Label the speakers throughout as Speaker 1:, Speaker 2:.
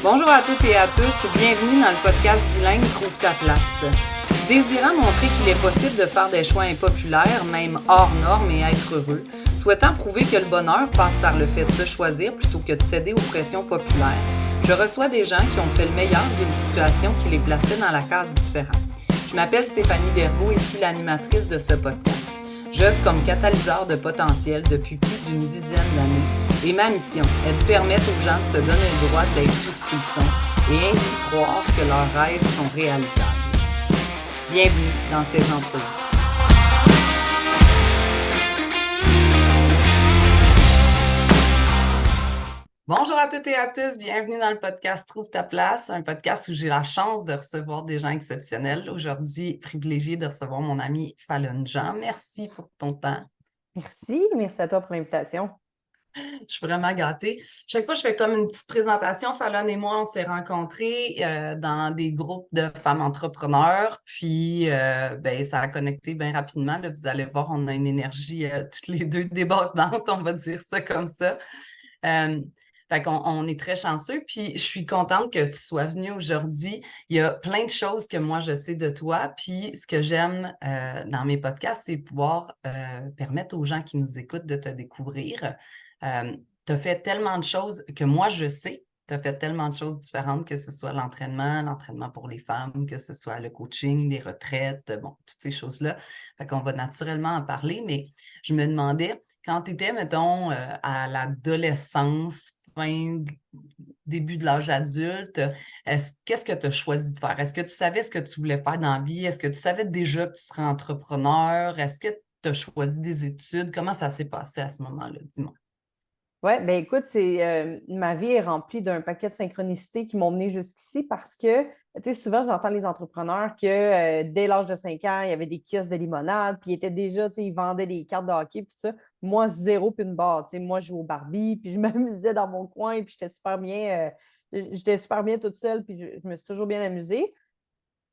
Speaker 1: Bonjour à toutes et à tous, bienvenue dans le podcast Bilingue Trouve ta place. Désirant montrer qu'il est possible de faire des choix impopulaires, même hors normes et être heureux, souhaitant prouver que le bonheur passe par le fait de se choisir plutôt que de céder aux pressions populaires, je reçois des gens qui ont fait le meilleur d'une situation qui les plaçait dans la case différente. Je m'appelle Stéphanie Bergaud et suis l'animatrice de ce podcast. J'œuvre comme catalyseur de potentiel depuis plus d'une dizaine d'années et ma mission est de permettre aux gens de se donner le droit d'être tout ce qu'ils sont et ainsi croire que leurs rêves sont réalisables. Bienvenue dans ces entrevues. Bonjour à toutes et à tous, bienvenue dans le podcast Trouve ta place, un podcast où j'ai la chance de recevoir des gens exceptionnels. Aujourd'hui, privilégiée de recevoir mon ami Fallon Jean. Merci pour ton temps.
Speaker 2: Merci à toi pour l'invitation.
Speaker 1: Je suis vraiment gâtée. Chaque fois, je fais comme une petite présentation. Fallon et moi, on s'est rencontrés dans des groupes de femmes entrepreneurs. Puis, ça a connecté bien rapidement. Là, vous allez voir, on a une énergie toutes les deux débordante, on va dire ça comme ça. Fait qu'on on est très chanceux. Puis, je suis contente que tu sois venu aujourd'hui. Il y a plein de choses que moi, je sais de toi. Puis, ce que j'aime dans mes podcasts, c'est pouvoir permettre aux gens qui nous écoutent de te découvrir. Tu as fait tellement de choses que moi, je sais. Tu as fait tellement de choses différentes, que ce soit l'entraînement pour les femmes, que ce soit le coaching, les retraites, bon, toutes ces choses-là. Fait qu'on va naturellement en parler, mais je me demandais, quand tu étais, mettons, à l'adolescence, début de l'âge adulte, qu'est-ce que tu as choisi de faire? Est-ce que tu savais ce que tu voulais faire dans la vie? Est-ce que tu savais déjà que tu serais entrepreneur? Est-ce que tu as choisi des études? Comment ça s'est passé à ce moment-là? Dis-moi.
Speaker 2: Oui, bien écoute, ma vie est remplie d'un paquet de synchronicités qui m'ont mené jusqu'ici parce que, tu sais, souvent, j'entends les entrepreneurs que dès l'âge de 5 ans, il y avait des kiosques de limonade, puis ils étaient déjà, tu sais, ils vendaient des cartes de hockey, puis tout ça. Moi, zéro puis une barre. Tu sais, moi, je jouais au Barbie, puis je m'amusais dans mon coin, puis j'étais super bien toute seule, puis je me suis toujours bien amusée.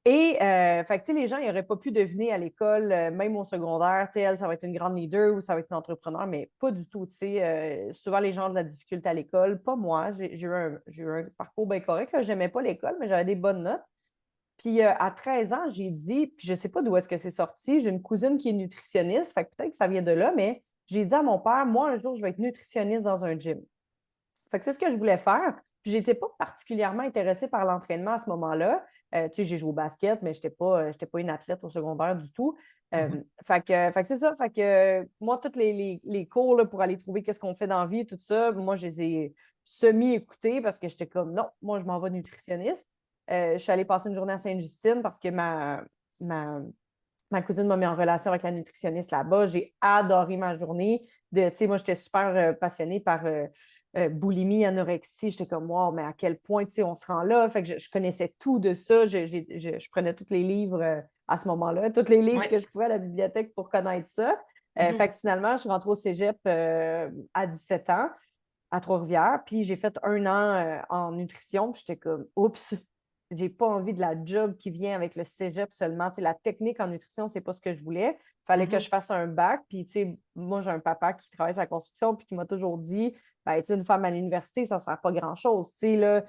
Speaker 2: Et, fait que, tu sais, les gens, ils n'auraient pas pu deviner à l'école, même au secondaire, tu sais, elle, ça va être une grande leader ou ça va être une entrepreneur, mais pas du tout, tu sais. Souvent, les gens ont de la difficulté à l'école, pas moi. J'ai eu un parcours bien correct, là. J'aimais pas l'école, mais j'avais des bonnes notes. Puis, à 13 ans, j'ai dit, puis je ne sais pas d'où est-ce que c'est sorti, j'ai une cousine qui est nutritionniste, fait que peut-être que ça vient de là, mais j'ai dit à mon père, moi, un jour, je vais être nutritionniste dans un gym. Fait que c'est ce que je voulais faire. Puis, j'étais pas particulièrement intéressée par l'entraînement à ce moment-là. Tu sais, j'ai joué au basket, mais j'étais pas une athlète au secondaire du tout. Fait que c'est ça. Fait que moi, tous les cours là, pour aller trouver qu'est-ce qu'on fait dans la vie, tout ça, moi, je les ai semi-écoutés parce que j'étais comme, non, moi, je m'en vais nutritionniste. Je suis allée passer une journée à Sainte-Justine parce que ma, ma cousine m'a mis en relation avec la nutritionniste là-bas. J'ai adoré ma journée. Tu sais, moi, j'étais super passionnée par boulimie, anorexie. J'étais comme, wow, mais à quel point, tu sais, on se rend là. Fait que je connaissais tout de ça. Je prenais tous les livres à ce moment-là, tous les livres
Speaker 1: Oui.
Speaker 2: que je pouvais à la bibliothèque pour connaître ça. Fait que finalement, je suis rentrée au cégep à 17 ans, à Trois-Rivières. Puis j'ai fait un an en nutrition. Puis j'étais comme, oups, j'ai pas envie de la job qui vient avec le cégep seulement. Tu sais, la technique en nutrition, c'est pas ce que je voulais. Il fallait que je fasse un bac. Puis, tu sais, moi, j'ai un papa qui travaille sur la construction puis qui m'a toujours dit, ben, tu sais, une femme à l'université, ça ne sert pas grand-chose. Tu sais, là,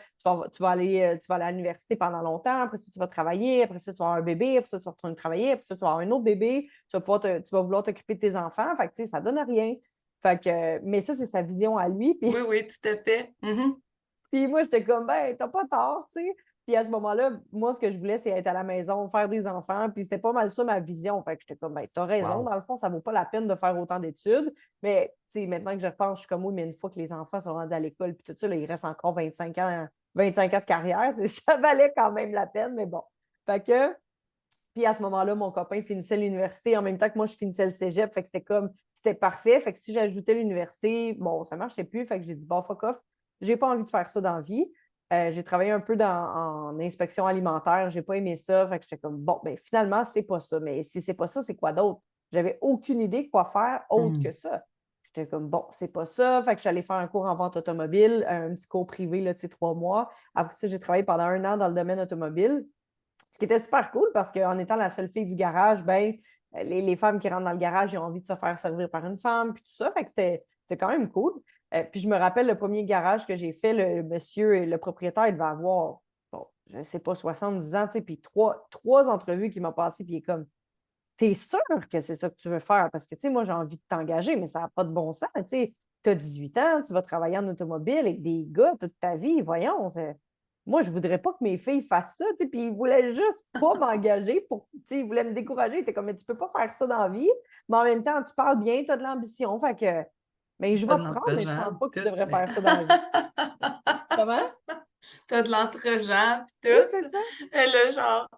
Speaker 2: tu vas aller à l'université pendant longtemps. Après ça, tu vas travailler. Après ça, tu vas avoir un bébé. Après ça, tu vas retourner travailler. Après ça, tu vas avoir un autre bébé. Tu vas vouloir t'occuper de tes enfants. Fait que, tu sais, ça donne rien. Fait que, mais ça, c'est sa vision à lui. Puis
Speaker 1: Oui, oui, tout à fait.
Speaker 2: puis moi, j'étais comme, ben, t'as pas tort, tu sais. Puis à ce moment-là, moi, ce que je voulais, c'est être à la maison, faire des enfants. Puis c'était pas mal ça ma vision. Fait que j'étais comme, ben, t'as raison.
Speaker 1: Wow.
Speaker 2: Dans le fond, ça vaut pas la peine de faire autant d'études. Mais, tu sais, maintenant que je repense, je suis comme, oui, mais une fois que les enfants sont rendus à l'école, puis tout ça, là, il reste encore 25 ans de carrière. Tu sais, ça valait quand même la peine, mais bon. Fait que, puis à ce moment-là, mon copain finissait l'université en même temps que moi, je finissais le cégep. Fait que c'était parfait. Fait que si j'ajoutais l'université, bon, ça ne marchait plus. Fait que j'ai dit, bon, fuck off, j'ai pas envie de faire ça dans la vie. J'ai travaillé un peu en inspection alimentaire. J'ai pas aimé ça. Fait que j'étais comme, bon, ben finalement, c'est pas ça. Mais si c'est pas ça, c'est quoi d'autre? J'avais aucune idée de quoi faire autre que ça. J'étais comme, bon, c'est pas ça. Fait que je suis allée faire un cours en vente automobile, un petit cours privé, là, tu sais, 3 mois. Après ça, j'ai travaillé pendant un an dans le domaine automobile. Ce qui était super cool parce qu'en étant la seule fille du garage, ben, les femmes qui rentrent dans le garage, ils ont envie de se faire servir par une femme, puis tout ça. Fait que c'était quand même cool. Puis je me rappelle le premier garage que j'ai fait, le monsieur, le propriétaire, il devait avoir, bon, je ne sais pas, 70 ans, tu sais, puis trois entrevues qui m'ont passé, puis il est comme, t'es sûr que c'est ça que tu veux faire? Parce que, tu sais, moi, j'ai envie de t'engager, mais ça n'a pas de bon sens, tu sais. Tu as 18 ans, tu vas travailler en automobile avec des gars toute ta vie, voyons. Moi, je ne voudrais pas que mes filles fassent ça, tu sais, puis ils voulaient juste pas m'engager pour, tu sais, ils voulaient me décourager. Tu es comme, mais tu peux pas faire ça dans la vie, mais en même temps, tu parles bien, tu as de l'ambition, fait que, mais je vais
Speaker 1: T'as de
Speaker 2: te prendre, mais je pense
Speaker 1: l'entre-gens,
Speaker 2: pas que tu
Speaker 1: tout,
Speaker 2: devrais
Speaker 1: mais...
Speaker 2: faire ça dans la vie. Comment?
Speaker 1: T'as de l'entre-gens, puis
Speaker 2: Oui, c'est
Speaker 1: tout.
Speaker 2: ça.
Speaker 1: Et là, genre,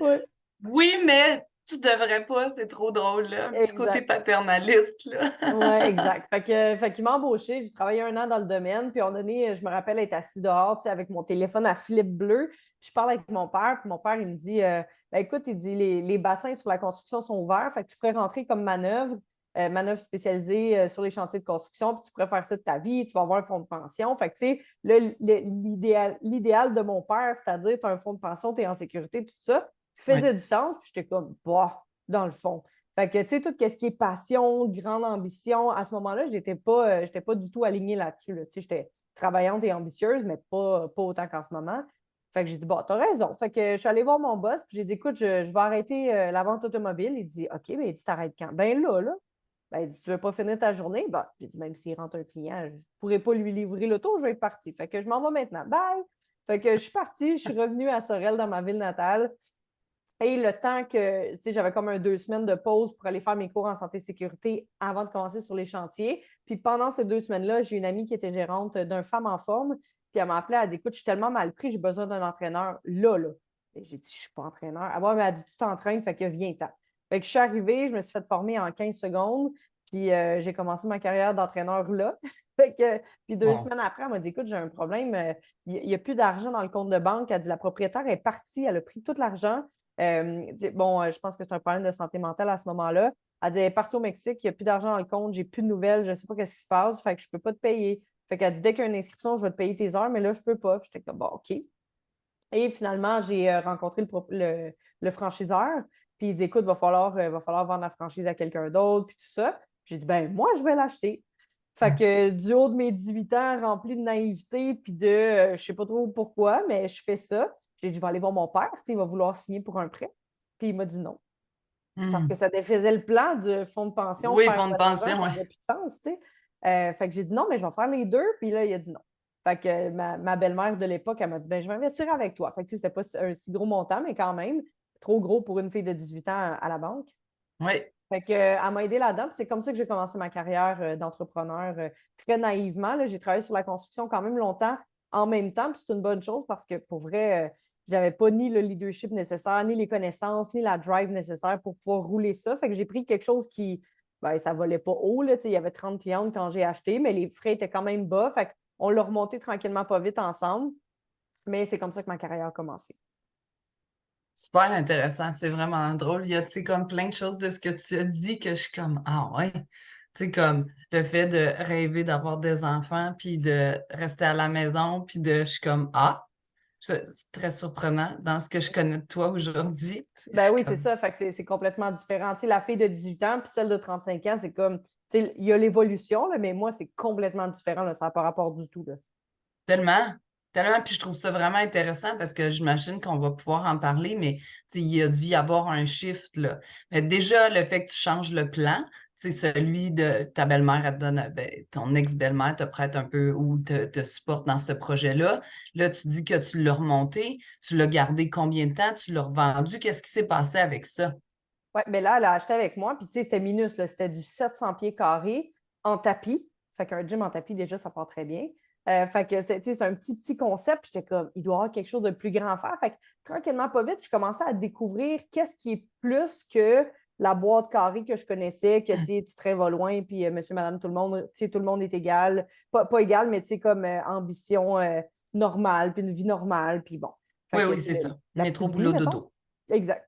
Speaker 2: Oui,
Speaker 1: oui, mais tu devrais pas, c'est trop drôle, là. Un petit côté
Speaker 2: exact.
Speaker 1: paternaliste, là.
Speaker 2: Oui, exact. Fait qu'il m'a embauché. J'ai travaillé 1 an dans le domaine. Puis, à un moment donné, je me rappelle être assis dehors, tu sais, avec mon téléphone à flip bleu. Puis, je parle avec mon père. Puis, mon père, il me dit ben, écoute, il dit les bassins sur la construction sont ouverts. Fait que tu pourrais rentrer comme manœuvre spécialisée sur les chantiers de construction. Puis, tu pourrais faire ça de ta vie. Tu vas avoir un fonds de pension. Fait que, tu sais, l'idéal de mon père, c'est-à-dire, tu as un fonds de pension, tu es en sécurité, tout ça,
Speaker 1: Oui.
Speaker 2: faisait du sens. Puis, j'étais comme, bah, dans le fond. Fait que, tu sais, tout ce qui est passion, grande ambition, à ce moment-là, j'étais pas du tout alignée là-dessus. Là. Tu sais, j'étais travaillante et ambitieuse, mais pas autant qu'en ce moment. Fait que j'ai dit, bon, t'as raison. Fait que je suis allée voir mon boss, puis j'ai dit, écoute, je vais arrêter la vente automobile. Il dit, OK, mais il dit, t'arrêtes quand? Ben là. Ben, il dit, tu veux pas finir ta journée? Ben, j'ai dit, même s'il rentre un client, je pourrais pas lui livrer l'auto, je vais être partie. Fait que je m'en vais maintenant. Bye! Fait que je suis partie, je suis revenue à Sorel dans ma ville natale. Et le temps que, tu sais, j'avais comme 2 semaines de pause pour aller faire mes cours en santé et sécurité avant de commencer sur les chantiers. Puis pendant ces 2 semaines-là, j'ai une amie qui était gérante d'un Femme en forme. Puis elle m'a appelé, elle a dit, écoute, je suis tellement mal pris, j'ai besoin d'un entraîneur là. Et j'ai dit, je ne suis pas entraîneur. Ah ouais, mais elle a dit, tu t'entraînes, fait que viens-t'en. Fait que je suis arrivée, je me suis fait former en 15 secondes. Puis j'ai commencé ma carrière d'entraîneur là. Fait que, puis deux
Speaker 1: Bon.
Speaker 2: semaines après, elle m'a dit, écoute, j'ai un problème. Il n'y a plus d'argent dans le compte de banque. Elle a dit, la propriétaire est partie, elle a pris tout l'argent. Je pense que c'est un problème de santé mentale à ce moment-là. Elle dit, elle est partie au Mexique, il n'y a plus d'argent dans le compte, j'ai plus de nouvelles, je ne sais pas ce qui se passe, fait que je ne peux pas te payer. Fait qu'elle dit, dès qu'il y a une inscription, je vais te payer tes heures, mais là, je ne peux pas. Puis j'étais comme, bon, OK. Et finalement, j'ai rencontré le franchiseur, puis il dit, écoute, va falloir vendre la franchise à quelqu'un d'autre, puis tout ça. J'ai dit, ben, moi, je vais l'acheter. Fait que du haut de mes 18 ans, rempli de naïveté, puis de je ne sais pas trop pourquoi, mais je fais ça. J'ai dit, je vais aller voir mon père, il va vouloir signer pour un prêt. Puis il m'a dit non. Parce que
Speaker 1: Hmm.
Speaker 2: ça défaisait le plan de fonds de pension,
Speaker 1: Oui,
Speaker 2: faire
Speaker 1: fonds de
Speaker 2: de l'argent,
Speaker 1: pension,
Speaker 2: ça
Speaker 1: oui.
Speaker 2: n'avait plus de sens, tu sais. Fait que j'ai dit non, mais je vais faire les deux. Puis là, il a dit non. Fait que ma belle-mère de l'époque, elle m'a dit, ben, je vais investir avec toi. Fait que c'était pas un si gros montant, mais quand même, trop gros pour une fille de 18 ans à la banque.
Speaker 1: Oui.
Speaker 2: Fait que, elle m'a aidé là-dedans. Puis c'est comme ça que j'ai commencé ma carrière d'entrepreneur très naïvement. Là. J'ai travaillé sur la construction quand même longtemps en même temps. Puis c'est une bonne chose parce que pour vrai, j'avais pas ni le leadership nécessaire, ni les connaissances, ni la drive nécessaire pour pouvoir rouler ça. Fait que j'ai pris quelque chose qui, ben, ça volait pas haut. Là. Il y avait 30 clientes quand j'ai acheté, mais les frais étaient quand même bas. Fait qu'on l'a remonté tranquillement pas vite ensemble. Mais c'est comme ça que ma carrière a commencé.
Speaker 1: Super intéressant. C'est vraiment drôle. Il y a, tu sais, comme plein de choses de ce que tu as dit que je suis comme, ah ouais. Tu sais, comme le fait de rêver d'avoir des enfants, puis de rester à la maison, puis de, je suis comme, ah. C'est très surprenant dans ce que je connais de toi aujourd'hui. Je
Speaker 2: Ben
Speaker 1: suis
Speaker 2: oui, c'est
Speaker 1: comme
Speaker 2: ça. Fait que c'est complètement différent. Tu sais, la fille de 18 ans puis celle de 35 ans, c'est comme, tu sais, il y a l'évolution, là, mais moi, c'est complètement différent. Là, ça n'a pas rapport du tout. Là.
Speaker 1: tellement, tellement, puis je trouve ça vraiment intéressant parce que j'imagine qu'on va pouvoir en parler, mais tu sais, il a dû y avoir un shift, là. Mais déjà, le fait que tu changes le plan, c'est celui de ta belle-mère, elle te donne, ben, ton ex-belle-mère te prête un peu ou te supporte dans ce projet-là. Là, tu dis que tu l'as remonté, tu l'as gardé combien de temps, tu l'as revendu, qu'est-ce qui s'est passé avec ça?
Speaker 2: Ouais, mais là, elle a acheté avec moi, puis tu sais, c'était minus, là, c'était du 700 pieds carrés en tapis. Fait qu'un gym en tapis, déjà, ça part très bien. Fait que c'est un petit concept. J'étais comme, il doit y avoir quelque chose de plus grand à faire. Fait que tranquillement, pas vite, je commençais à découvrir qu'est-ce qui est plus que la boîte carrée que je connaissais, que tu train va loin, puis monsieur, madame, tout le monde, tout le monde est égal. Pas égal, mais tu sais, comme ambition normale, puis une vie normale, puis bon. Fait
Speaker 1: Oui,
Speaker 2: que
Speaker 1: oui, c'est ça.
Speaker 2: la
Speaker 1: Métro,
Speaker 2: petite vie,
Speaker 1: boulot,
Speaker 2: mettons.
Speaker 1: dodo.
Speaker 2: Exact.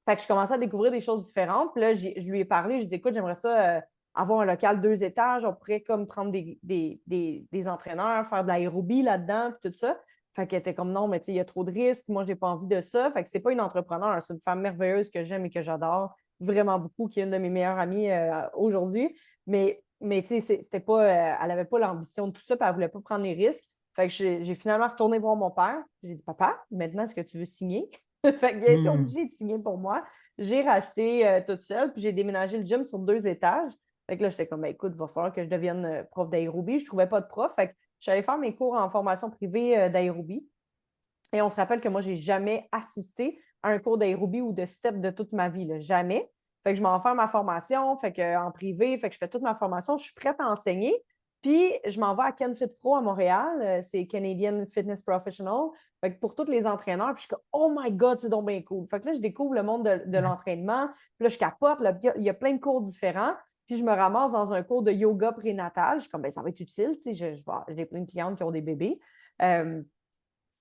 Speaker 2: Fait que je commençais à découvrir des choses différentes. Puis là, je lui ai parlé, je lui ai dit, écoute, j'aimerais ça avoir un local 2 étages. On pourrait comme prendre des entraîneurs, faire de l'aérobie là-dedans, puis tout ça. Fait qu'elle était comme non, mais tu sais, il y a trop de risques. Moi, j'ai pas envie de ça. Fait que c'est pas une entrepreneur, c'est une femme merveilleuse que j'aime et que j'adore vraiment beaucoup, qui est une de mes meilleures amies aujourd'hui. Mais Mais tu sais, c'était pas, elle n'avait pas l'ambition de tout ça, puis elle voulait pas prendre les risques. Fait que j'ai finalement retourné voir mon père. J'ai dit, papa, maintenant, est-ce que tu veux signer? Fait qu'il a été
Speaker 1: Hmm.
Speaker 2: obligé de signer pour moi. J'ai racheté toute seule, puis j'ai déménagé le gym sur 2 étages. Fait que là, j'étais comme, ben, écoute, il va falloir que je devienne prof d'aérobie. Je trouvais pas de prof. Fait que je suis allée faire mes cours en formation privée d'aérobie. Et on se rappelle que moi, j'ai jamais assisté à un cours d'aérobie ou de step de toute ma vie, là. Jamais. Fait que je m'en vais faire ma formation, fait que, en privé, fait que je fais toute ma formation, je suis prête à enseigner. Puis, je m'en vais à Ken Fit Pro à Montréal, c'est Canadian Fitness Professional. Fait que pour tous les entraîneurs, puis je suis comme, oh my God, c'est donc bien cool. Fait que là, je découvre le monde de l'entraînement. Puis là, je capote, là, il y a plein de cours différents. Puis, je me ramasse dans un cours de yoga prénatal. Je suis comme, ben, ça va être utile, tu sais, j'ai plein de clientes qui ont des bébés.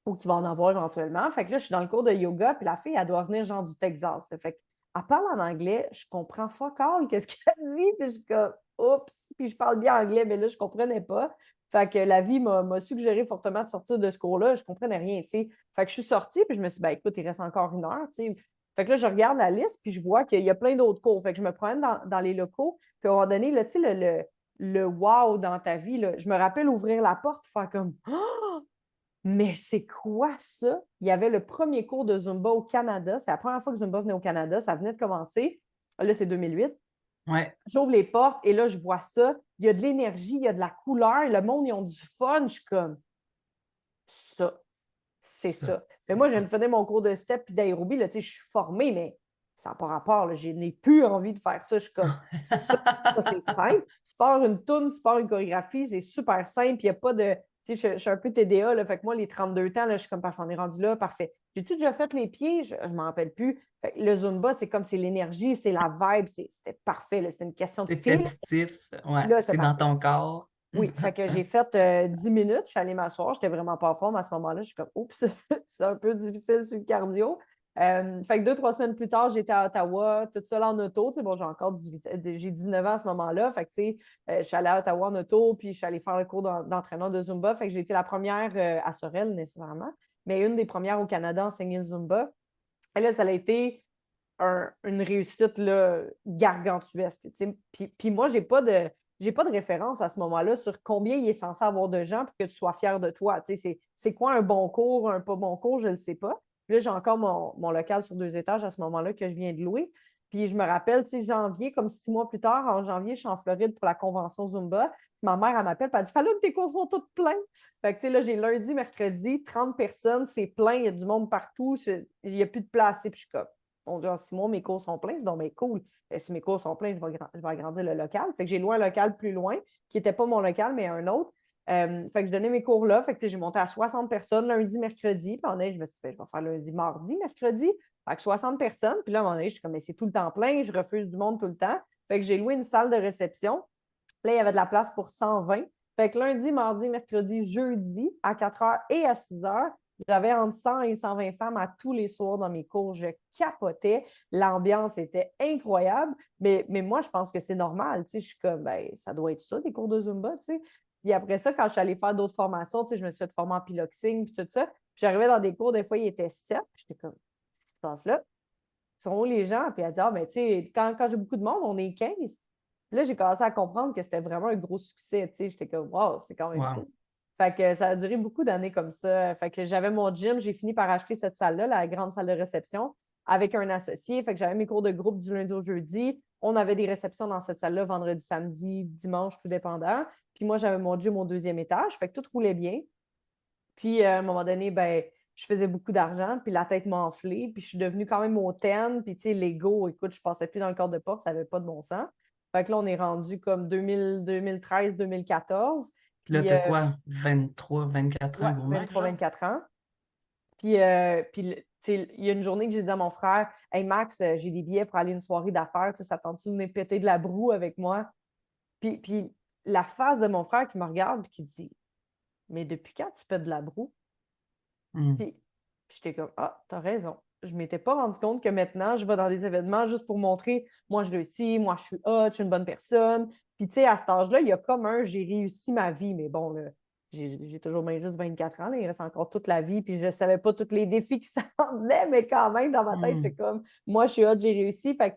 Speaker 2: Ou qui va en avoir éventuellement. Fait que là, je suis dans le cours de yoga, puis la fille, elle doit venir genre du Texas. Fait qu'elle parle en anglais, je comprends fuck all qu'est-ce qu'elle dit, puis je suis comme, oups, puis je parle bien anglais, mais là, je ne comprenais pas. Fait que la vie m'a suggéré fortement de sortir de ce cours-là, je ne comprenais rien, tu sais. Fait que je suis sortie, puis je me suis dit, ben écoute, il reste encore 1 heure, tu sais. Fait que là, je regarde la liste, puis je vois qu'il y a plein d'autres cours. Fait que je me promène dans les locaux, puis à un moment donné, là, tu sais, le wow dans ta vie, là, je me rappelle ouvrir la porte, puis faire comme, oh! Mais c'est quoi ça? Il y avait le premier cours de Zumba au Canada. C'est la première fois que Zumba venait au Canada. Ça venait de commencer. Là, c'est 2008.
Speaker 1: Ouais,
Speaker 2: J'ouvre les portes et là, je vois ça. Il y a de l'énergie, il y a de la couleur. Le monde, ils ont du fun. Je suis comme, ça, c'est ça. Mais
Speaker 1: c'est
Speaker 2: moi, je viens
Speaker 1: ça.
Speaker 2: de finir mon cours de step et d'aérobie. Là, je suis formée, mais ça n'a pas rapport. Là. Je n'ai plus envie de faire ça. Je suis comme, ça c'est simple. Tu pars une toune, tu pars une chorégraphie, c'est super simple. Il n'y a pas de. Tu sais, je suis un peu TDA, là, fait que moi, les 32 temps, là, je suis comme, parfait, on est rendu là, parfait. J'ai-tu déjà fait les pieds? Je ne m'en rappelle plus. Fait que le Zumba, c'est comme c'est l'énergie, c'est la vibe, c'était parfait. C'était une question de
Speaker 1: C'est
Speaker 2: fil.
Speaker 1: répétitif, ouais,
Speaker 2: Là, c'est
Speaker 1: c'est dans
Speaker 2: parfait.
Speaker 1: ton corps.
Speaker 2: Oui, fait que j'ai fait 10 minutes, je suis allée m'asseoir, j'étais vraiment pas en forme à ce moment-là. Je suis comme, oups, c'est un peu difficile sur le cardio. Fait que 2, 3 semaines plus tard, j'étais à Ottawa, toute seule en auto. Tu sais, bon, j'ai encore 19 ans à ce moment-là. Fait que, tu sais, je suis allée à Ottawa en auto, puis je suis allée faire le cours d'entraînement de Zumba. Fait que j'ai été la première à Sorel, nécessairement, mais une des premières au Canada à enseigner le Zumba. Et là, ça a été une réussite là, gargantuesque. Puis moi, j'ai pas de référence à ce moment-là sur combien il est censé avoir de gens pour que tu sois fier de toi. C'est quoi un bon cours, un pas bon cours, je ne le sais pas. Puis là, j'ai encore mon local sur 2 étages à ce moment-là que je viens de louer. Puis je me rappelle, janvier, comme 6 mois plus tard, en janvier, je suis en Floride pour la convention Zumba. Ma mère, elle m'appelle, elle dit Fallout, tes cours sont tous pleins. Fait que, là, j'ai lundi, mercredi, 30 personnes, c'est plein, il y a du monde partout, il n'y a plus de place. Puis je suis comme, on dit, en 6 mois, mes cours sont pleins, c'est donc bien cool. Si mes cours sont pleins, je vais agrandir le local. Fait que j'ai loué un local plus loin, qui n'était pas mon local, mais un autre. Fait que je donnais mes cours là. Fait que j'ai monté à 60 personnes lundi, mercredi. Puis je me suis dit, je vais faire lundi, mardi, mercredi. Fait que 60 personnes. Puis là, à un moment donné, je suis comme, mais c'est tout le temps plein, je refuse du monde tout le temps. Fait que j'ai loué une salle de réception. Là, il y avait de la place pour 120. Fait que lundi, mardi, mercredi, jeudi, à 4 heures et à 6 heures, j'avais entre 100 et 120 femmes à tous les soirs dans mes cours. Je capotais. L'ambiance était incroyable. Mais moi, je pense que c'est normal. Je suis comme, ben, ça doit être ça, des cours de Zumba. T'sais. Puis après ça, quand je suis allée faire d'autres formations, je me suis fait former en piloxing, puis tout ça. Puis j'arrivais dans des cours, des fois, il était 7. J'étais comme, je pense là, ils sont où les gens? Puis elle dit, ah, ben, tu sais, quand j'ai beaucoup de monde, on est 15. Là, j'ai commencé à comprendre que c'était vraiment un gros succès. J'étais comme, wow, c'est quand même
Speaker 1: Wow.
Speaker 2: cool. Fait que ça a duré beaucoup d'années comme ça. Fait que j'avais mon gym, j'ai fini par acheter cette salle-là, la grande salle de réception, avec un associé. Fait que j'avais mes cours de groupe du lundi au jeudi. On avait des réceptions dans cette salle-là, vendredi, samedi, dimanche, tout dépendant. Puis moi, j'avais mon gym au 2e étage. Fait que tout roulait bien. Puis à un moment donné, ben, je faisais beaucoup d'argent, puis la tête m'a enflée, puis je suis devenue quand même hautaine, puis tu sais, l'ego, écoute, je passais plus dans le corps de porte, ça n'avait pas de bon sens. Fait que là, on est rendu comme 2000, 2013, 2014.
Speaker 1: Puis là,
Speaker 2: Puis,
Speaker 1: t'as quoi? 23, 24 ans,
Speaker 2: ouais,
Speaker 1: gros max,
Speaker 2: 23,
Speaker 1: genre?
Speaker 2: 24 ans. Puis tu sais, il y a une journée que j'ai dit à mon frère, Hey Max, j'ai des billets pour aller à une soirée d'affaires, tu sais, ça tente-tu de venir péter de la broue avec moi? Puis la face de mon frère qui me regarde, puis qui dit, Mais depuis quand tu pètes de la broue?
Speaker 1: Hmm.
Speaker 2: Puis j'étais comme, ah, t'as raison. Je ne m'étais pas rendu compte que maintenant, je vais dans des événements juste pour montrer, moi, je réussis, moi, je suis hot, je suis une bonne personne. Puis, tu sais, à cet âge-là, il y a comme j'ai réussi ma vie. Mais bon, là, j'ai toujours bien juste 24 ans, là, il reste encore toute la vie. Puis, je ne savais pas tous les défis qui s'en venaient, mais quand même, dans ma tête,
Speaker 1: Hmm.
Speaker 2: j'étais comme, moi, je suis hot, j'ai réussi. Fait que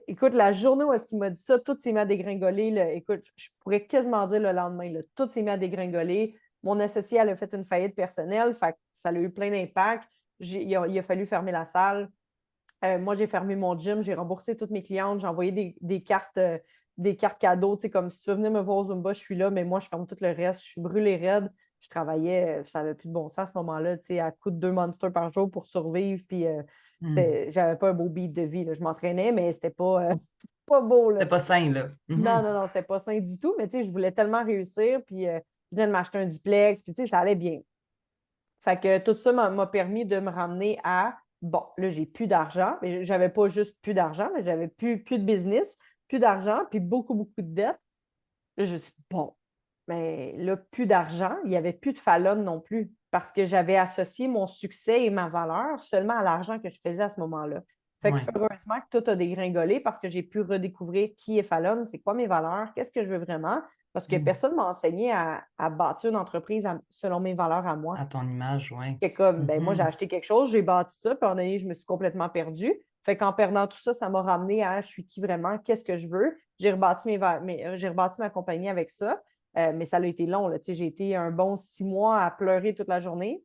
Speaker 2: Écoute, la journée où est-ce qu'il m'a dit ça, tout s'est mis à dégringoler. Là. Écoute, je pourrais quasiment dire le lendemain, là, tout s'est mis à dégringoler. Mon associé, elle a fait une faillite personnelle, fait que ça a eu plein d'impact. Il a fallu fermer la salle. Moi, j'ai fermé mon gym, j'ai remboursé toutes mes clientes, j'ai envoyé des cartes cadeaux. Tu sais, comme si tu veux venir me voir au Zumba, je suis là, mais moi, je ferme tout le reste. Je suis brûlée raide. Je travaillais, ça n'avait plus de bon sens à ce moment-là, tu sais, à coup de 2 monsters par jour pour survivre. Puis,
Speaker 1: Hmm.
Speaker 2: j'avais pas un beau beat de vie. Là. Je m'entraînais, mais c'était pas, pas beau. Là.
Speaker 1: C'était pas sain, là.
Speaker 2: Non,
Speaker 1: Mhm.
Speaker 2: non, non, c'était pas sain du tout. Mais tu sais, je voulais tellement réussir. Puis, je venais de m'acheter un duplex. Puis, tu sais, ça allait bien. Fait que tout ça m'a permis de me ramener à, bon, là, j'ai plus d'argent, mais j'avais pas juste plus d'argent, mais j'avais plus de business, plus d'argent, puis beaucoup, beaucoup de dettes. Là, je me suis dit, bon, mais là, plus d'argent, il n'y avait plus de Fallon non plus, parce que j'avais associé mon succès et ma valeur seulement à l'argent que je faisais à ce moment-là. Fait que
Speaker 1: Ouais.
Speaker 2: heureusement que tout a dégringolé parce que j'ai pu redécouvrir qui est Fallon, c'est quoi mes valeurs, qu'est-ce que je veux vraiment, parce que
Speaker 1: Hmm.
Speaker 2: personne ne m'a enseigné à bâtir une entreprise selon mes valeurs à moi.
Speaker 1: À ton image, ouais.
Speaker 2: Que comme, ben, moi, j'ai
Speaker 1: Mhm.
Speaker 2: acheté quelque chose, j'ai bâti ça, puis en année, je me suis complètement perdue. Fait qu'en perdant tout ça, ça m'a ramené à je suis qui vraiment, qu'est-ce que je veux. J'ai rebâti ma compagnie avec ça, mais ça a été long. Là. J'ai été un bon 6 mois à pleurer toute la journée.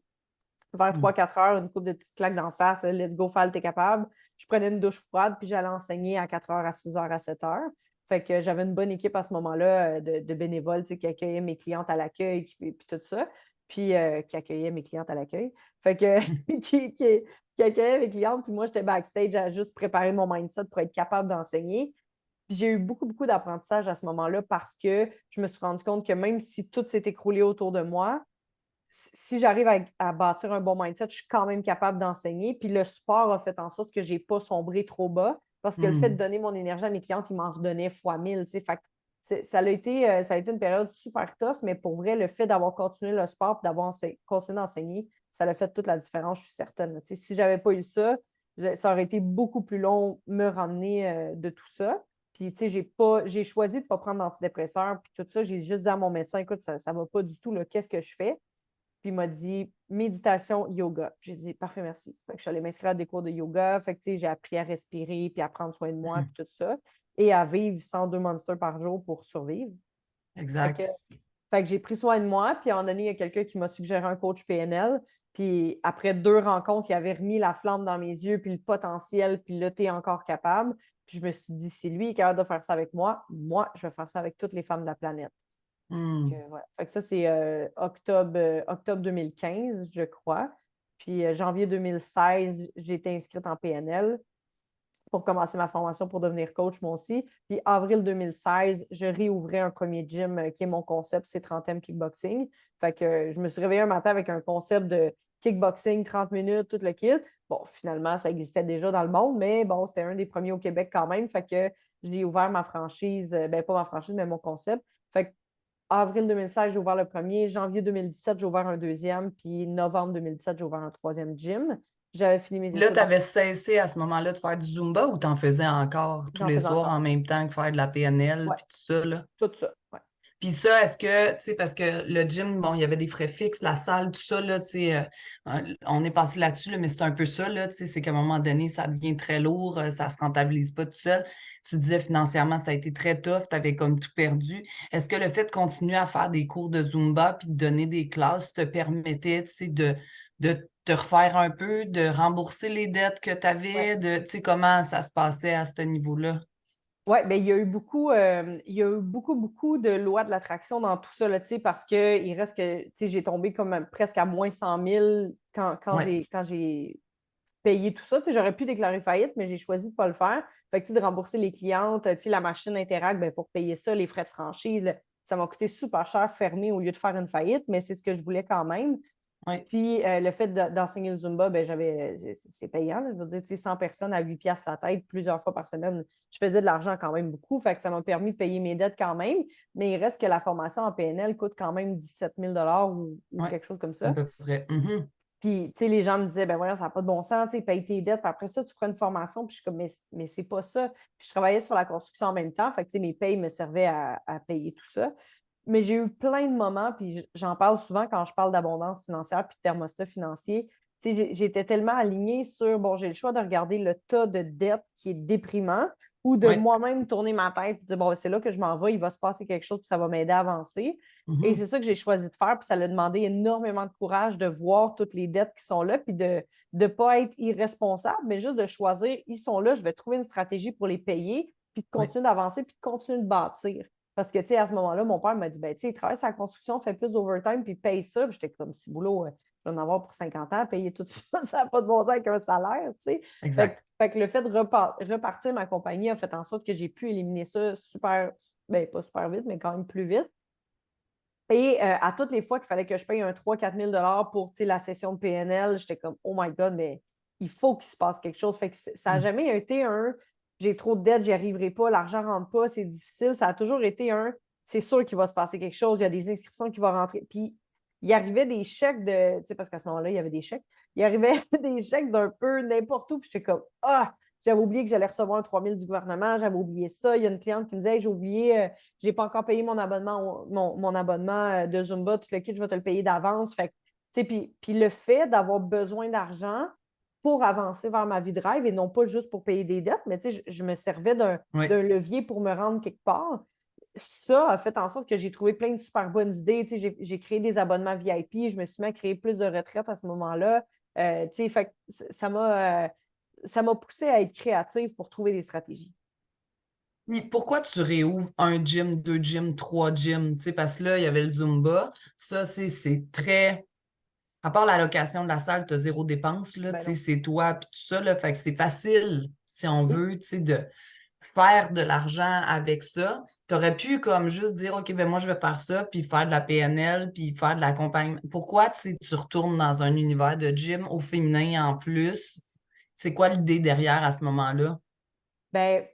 Speaker 2: Vers
Speaker 1: Hmm.
Speaker 2: 3-4 heures, une coupe de petites claques d'en face, là, let's go, Fal, t'es capable. Je prenais une douche froide, puis j'allais enseigner à 4 heures, à 6 heures, à 7 heures. Fait que j'avais une bonne équipe à ce moment-là de bénévoles qui accueillaient mes clientes à l'accueil, puis tout ça, puis qui accueillaient mes clientes à l'accueil. Fait que qui accueillait mes clientes, puis moi, j'étais backstage à juste préparer mon mindset pour être capable d'enseigner. Puis j'ai eu beaucoup, beaucoup d'apprentissage à ce moment-là parce que je me suis rendu compte que même si tout s'est écroulé autour de moi, si j'arrive à bâtir un bon mindset, je suis quand même capable d'enseigner. Puis le sport a fait en sorte que je n'ai pas sombré trop bas parce que le fait de
Speaker 1: Hmm.
Speaker 2: donner mon énergie à mes clientes, ils m'en redonnaient fois 1000. Fait que ça a été une période super tough, mais pour vrai, le fait d'avoir continué le sport et d'avoir continué d'enseigner, ça a fait toute la différence, je suis certaine. Si je n'avais pas eu ça, ça aurait été beaucoup plus long me ramener de tout ça. Puis, tu sais, j'ai choisi de ne pas prendre d'antidépresseurs, puis tout ça. J'ai juste dit à mon médecin, écoute, ça ne va pas du tout, qu'est-ce que je fais? Puis il m'a dit méditation, yoga. J'ai dit parfait, merci. Fait que je suis allée m'inscrire à des cours de yoga. Fait que j'ai appris à respirer, puis à prendre soin de moi,
Speaker 1: Hmm.
Speaker 2: puis tout ça. Et à vivre 102 monsters par jour pour survivre. Fait que,
Speaker 1: Exact.
Speaker 2: fait que j'ai pris soin de moi. Puis à un moment donné, il y a quelqu'un qui m'a suggéré un coach PNL. Puis après 2 rencontres, il avait remis la flamme dans mes yeux, puis le potentiel, puis là, t'es encore capable. Puis je me suis dit, si lui est capable de faire ça avec moi, moi, je vais faire ça avec toutes les femmes de la planète.
Speaker 1: Hmm.
Speaker 2: Voilà. Fait que ça, c'est octobre 2015, je crois. Puis janvier 2016, j'ai été inscrite en PNL pour commencer ma formation pour devenir coach, moi aussi. Puis avril 2016, je réouvrais un premier gym qui est mon concept, c'est 30 Kickboxing. Fait que je me suis réveillée un matin avec un concept de kickboxing, 30 minutes, tout le kit. Bon, finalement, ça existait déjà dans le monde, mais bon, c'était un des premiers au Québec quand même. Fait que j'ai ouvert ma franchise, ben pas ma franchise, mais mon concept. Fait que avril 2016, j'ai ouvert le premier. Janvier 2017, j'ai ouvert un deuxième. Puis novembre 2017, j'ai ouvert un troisième gym. J'avais fini mes
Speaker 1: Là,
Speaker 2: études
Speaker 1: tu
Speaker 2: en...
Speaker 1: avais cessé à ce moment-là de faire du Zumba ou tu en faisais encore tous
Speaker 2: J'en
Speaker 1: les
Speaker 2: faisais
Speaker 1: soirs en
Speaker 2: encore.
Speaker 1: même temps que faire de la PNL
Speaker 2: Ouais,
Speaker 1: puis tout ça, là?
Speaker 2: tout ça. Ouais.
Speaker 1: Puis ça, est-ce que, tu sais, parce que le gym, bon, il y avait des frais fixes, la salle, tout ça, là, tu sais, on est passé là-dessus, là, mais c'est un peu ça, là, tu sais, c'est qu'à un moment donné, ça devient très lourd, ça se rentabilise pas tout seul. Tu disais financièrement, ça a été très tough, tu avais comme tout perdu. Est-ce que le fait de continuer à faire des cours de Zumba puis de donner des classes te permettait, tu sais, de te refaire un peu, de rembourser les dettes que tu
Speaker 2: Ouais.
Speaker 1: avais, de, tu sais, comment ça se passait à ce niveau-là?
Speaker 2: Oui, ben, il y a eu beaucoup, beaucoup de lois de l'attraction dans tout ça, là, tu sais, parce que il reste que, tu sais, j'ai tombé comme presque à moins 100 000
Speaker 1: Ouais.
Speaker 2: quand j'ai payé tout ça. Tu sais, j'aurais pu déclarer faillite, mais j'ai choisi de ne pas le faire. Fait que, tu sais, de rembourser les clientes, tu sais, la machine Interact, ben, il faut payer ça, les frais de franchise, là. Ça m'a coûté super cher fermer au lieu de faire une faillite, mais c'est ce que je voulais quand même.
Speaker 1: Ouais.
Speaker 2: Puis le fait d'enseigner le Zumba, ben, c'est payant. Là. Je veux dire, tu sais, 100 personnes à 8 piastres la tête, plusieurs fois par semaine. Je faisais de l'argent quand même beaucoup. Fait que ça m'a permis de payer mes dettes quand même. Mais il reste que la formation en PNL coûte quand même 17 000 ou
Speaker 1: Ouais.
Speaker 2: quelque chose comme
Speaker 1: À
Speaker 2: ça.
Speaker 1: peu près. Mhm.
Speaker 2: Puis, tu sais, les gens me disaient, ben voyons, ça n'a pas de bon sens, tu sais, paye tes dettes, puis après ça, tu feras une formation. Puis je suis comme, mais c'est pas ça. Puis je travaillais sur la construction en même temps. Fait que, tu sais, mes payes me servaient à payer tout ça. Mais j'ai eu plein de moments, puis j'en parle souvent quand je parle d'abondance financière puis de thermostat financier. tu sais, j'étais tellement alignée sur, bon, j'ai le choix de regarder le tas de dettes qui est déprimant ou de
Speaker 1: Oui.
Speaker 2: moi-même tourner ma tête et dire, bon, c'est là que je m'en vais, il va se passer quelque chose, puis ça va m'aider à avancer. Et c'est ça que j'ai choisi de faire, puis ça a demandé énormément de courage de voir toutes les dettes qui sont là, puis de ne pas être irresponsable, mais juste de choisir, ils sont là, je vais trouver une stratégie pour les payer, puis de
Speaker 1: Oui.
Speaker 2: continuer d'avancer, puis de continuer de bâtir. Parce que, tu sais, à ce moment-là, mon père m'a dit, ben, tu sais, il travaille sur la construction, fait plus d'overtime, puis paye ça. Puis j'étais comme, si boulot, je vais en avoir pour 50 ans, payer tout ça, ça n'a pas de bon sens avec un salaire, tu sais.
Speaker 1: Exact.
Speaker 2: Fait que le fait de repartir ma compagnie a fait en sorte que j'ai pu éliminer ça super, ben, pas super vite, mais quand même plus vite. Et à toutes les fois qu'il fallait que je paye un 3 000 4 000 pour la session de PNL, j'étais comme, oh my God, mais il faut qu'il se passe quelque chose. Fait que ça n'a
Speaker 1: Mm.
Speaker 2: jamais été un j'ai trop de dettes, j'y arriverai pas, l'argent ne rentre pas, c'est difficile. Ça a toujours été un c'est sûr qu'il va se passer quelque chose, il y a des inscriptions qui vont rentrer. Puis il arrivait des chèques de, tu sais, parce qu'à ce moment-là, il y avait des chèques. Il arrivait des chèques d'un peu n'importe où, puis j'étais comme, ah, j'avais oublié que j'allais recevoir un 3 000 du gouvernement, j'avais oublié ça. Il y a une cliente qui me disait, hey, j'ai oublié, j'ai pas encore payé mon abonnement, mon abonnement de Zumba, tout le kit, je vais te le payer d'avance. Fait que, puis le fait d'avoir besoin d'argent pour avancer vers ma vie de rêve et non pas juste pour payer des dettes, mais je me servais d'un
Speaker 1: Oui.
Speaker 2: levier pour me rendre quelque part. Ça a fait en sorte que j'ai trouvé plein de super bonnes idées. J'ai créé des abonnements VIP, je me suis mis à créer plus de retraites à ce moment-là. Fait que ça m'a poussé à être créative pour trouver des stratégies.
Speaker 1: Puis pourquoi tu réouvres un gym, deux gyms, trois gyms? Tu sais, parce que là, il y avait le Zumba. Ça, c'est très. À part la location de la salle, tu as zéro dépense, là, tu
Speaker 2: Ben
Speaker 1: sais,
Speaker 2: non.
Speaker 1: c'est toi, puis tout ça, là. Fait que c'est facile, si on
Speaker 2: Oui.
Speaker 1: veut, tu sais, de faire de l'argent avec ça. Tu aurais pu, comme, juste dire, OK, ben moi, je vais faire ça, puis faire de la PNL, puis faire de l'accompagnement. Pourquoi, tu sais, tu retournes dans un univers de gym au féminin en plus? C'est quoi l'idée derrière à ce moment-là?
Speaker 2: Ben,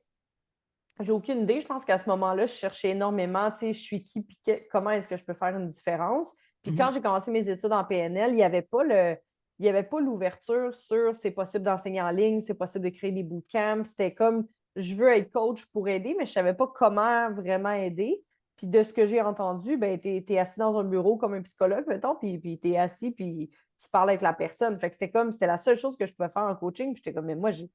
Speaker 2: j'ai aucune idée. Je pense qu'à ce moment-là, je cherchais énormément, tu sais, je suis qui, puis comment est-ce que je peux faire une différence. Puis quand
Speaker 1: Mhm.
Speaker 2: j'ai commencé mes études en PNL, il y avait pas l'ouverture sur c'est possible d'enseigner en ligne, c'est possible de créer des bootcamps. C'était comme, je veux être coach pour aider, mais je savais pas comment vraiment aider. Puis de ce que j'ai entendu, ben, t'es assis dans un bureau comme un psychologue, mettons, puis t'es assis, puis tu parles avec la personne. Fait que c'était la seule chose que je pouvais faire en coaching. Puis j'étais comme, mais moi, je ne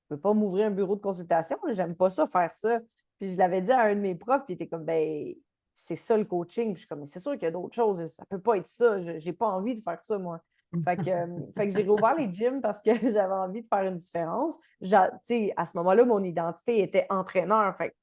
Speaker 2: peux pas m'ouvrir un bureau de consultation. J'aime pas ça, faire ça. Puis je l'avais dit à un de mes profs, puis il était comme, ben, c'est ça le coaching. Puis je suis comme, mais c'est sûr qu'il y a d'autres choses. Ça peut pas être ça. Je n'ai pas envie de faire ça, moi. Fait que j'ai rouvert les gyms parce que j'avais envie de faire une différence. À ce moment-là, mon identité était entraîneur. Fait que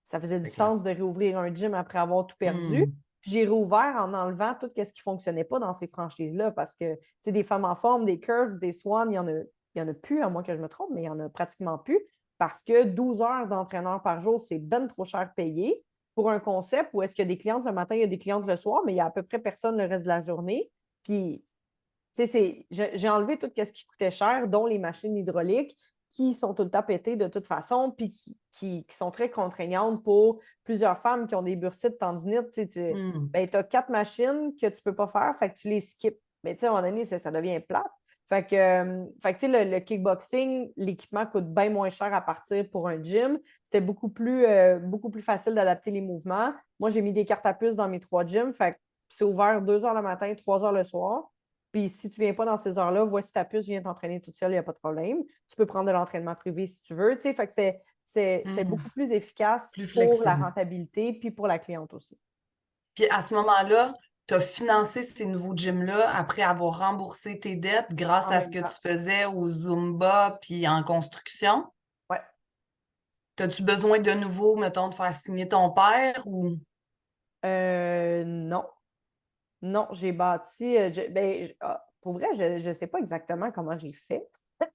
Speaker 2: ça faisait du
Speaker 1: C'est clair.
Speaker 2: sens de réouvrir un gym après avoir tout perdu.
Speaker 1: Hmm.
Speaker 2: Puis j'ai rouvert en enlevant tout ce qui ne fonctionnait pas dans ces franchises-là parce que des femmes en forme, des curves, des swans, il y en a plus, à moins que je me trompe, mais il y en a pratiquement plus parce que 12 heures d'entraîneur par jour, c'est ben trop cher payé pour un concept où est-ce qu'il y a des clientes le matin, il y a des clientes le soir, mais il y a à peu près personne le reste de la journée. Puis j'ai enlevé tout ce qui coûtait cher, dont les machines hydrauliques, qui sont tout le temps pétées de toute façon, puis qui sont très contraignantes pour plusieurs femmes qui ont des bursites tendinites.
Speaker 1: Hmm.
Speaker 2: Ben, tu as 4 machines que tu ne peux pas faire, fait que tu les skips. Mais à un moment donné, ça devient plate. Fait que le kickboxing, l'équipement coûte bien moins cher à partir pour un gym. C'était beaucoup plus facile d'adapter les mouvements. Moi, j'ai mis des cartes à puce dans mes 3 gyms. Fait que c'est ouvert 2 heures le matin, 3 heures le soir. Puis si tu ne viens pas dans ces heures-là, voici ta puce, viens t'entraîner toute seule, il n'y a pas de problème. Tu peux prendre de l'entraînement privé si tu veux. Fait que c'était
Speaker 1: Hmm.
Speaker 2: beaucoup plus efficace
Speaker 1: Plus
Speaker 2: pour la
Speaker 1: flexible.
Speaker 2: rentabilité puis pour la cliente aussi.
Speaker 1: Puis à ce moment-là, tu as financé ces nouveaux gyms-là après avoir remboursé tes dettes grâce
Speaker 2: En
Speaker 1: à ce
Speaker 2: même
Speaker 1: que
Speaker 2: temps.
Speaker 1: tu faisais au Zumba puis en construction.
Speaker 2: Ouais.
Speaker 1: As-tu besoin de nouveau, mettons, de faire signer ton père ou.
Speaker 2: Non. Non, j'ai bâti. Pour vrai, je ne sais pas exactement comment j'ai fait,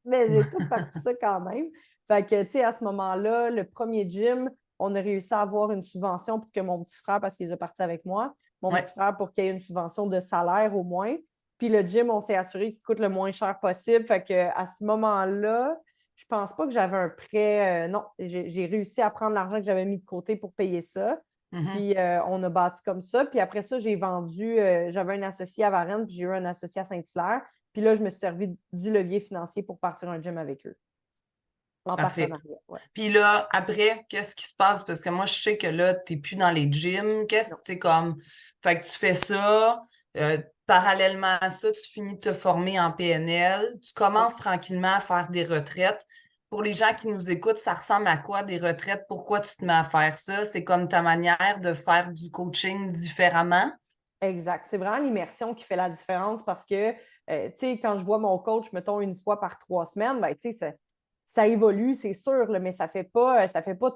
Speaker 2: mais j'ai tout parti ça quand même. Fait que, tu sais, à ce moment-là, le premier gym, on a réussi à avoir une subvention pour que mon petit frère, parce qu'il est parti avec moi, mon petit
Speaker 1: Ouais.
Speaker 2: frère pour qu'il y ait une subvention de salaire au moins. Puis le gym, on s'est assuré qu'il coûte le moins cher possible. Fait que à ce moment-là, je pense pas que j'avais un prêt. Non, j'ai réussi à prendre l'argent que j'avais mis de côté pour payer ça.
Speaker 1: Mhm.
Speaker 2: Puis on a bâti comme ça. Puis après ça, j'ai vendu. J'avais un associé à Varennes, puis j'ai eu un associé à Saint-Hilaire. Puis là, je me suis servi du levier financier pour partir un gym avec eux, en
Speaker 1: Parfait.
Speaker 2: partenariat. Ouais.
Speaker 1: Puis là, après, qu'est-ce qui se passe? Parce que moi, je sais que là, tu n'es plus dans les gyms. Qu'est-ce que
Speaker 2: Non.
Speaker 1: tu sais comme. Fait que tu fais ça. parallèlement à ça, tu finis de te former en PNL, tu
Speaker 2: Oui.
Speaker 1: commences tranquillement à faire des retraites. Pour les gens qui nous écoutent, ça ressemble à quoi des retraites? Pourquoi tu te mets à faire ça? C'est comme ta manière de faire du coaching différemment?
Speaker 2: Exact. C'est vraiment l'immersion qui fait la différence parce que, tu sais, quand je vois mon coach, mettons, une fois par 3 semaines, ben, tu sais, ça évolue, c'est sûr, là, mais ça fait pas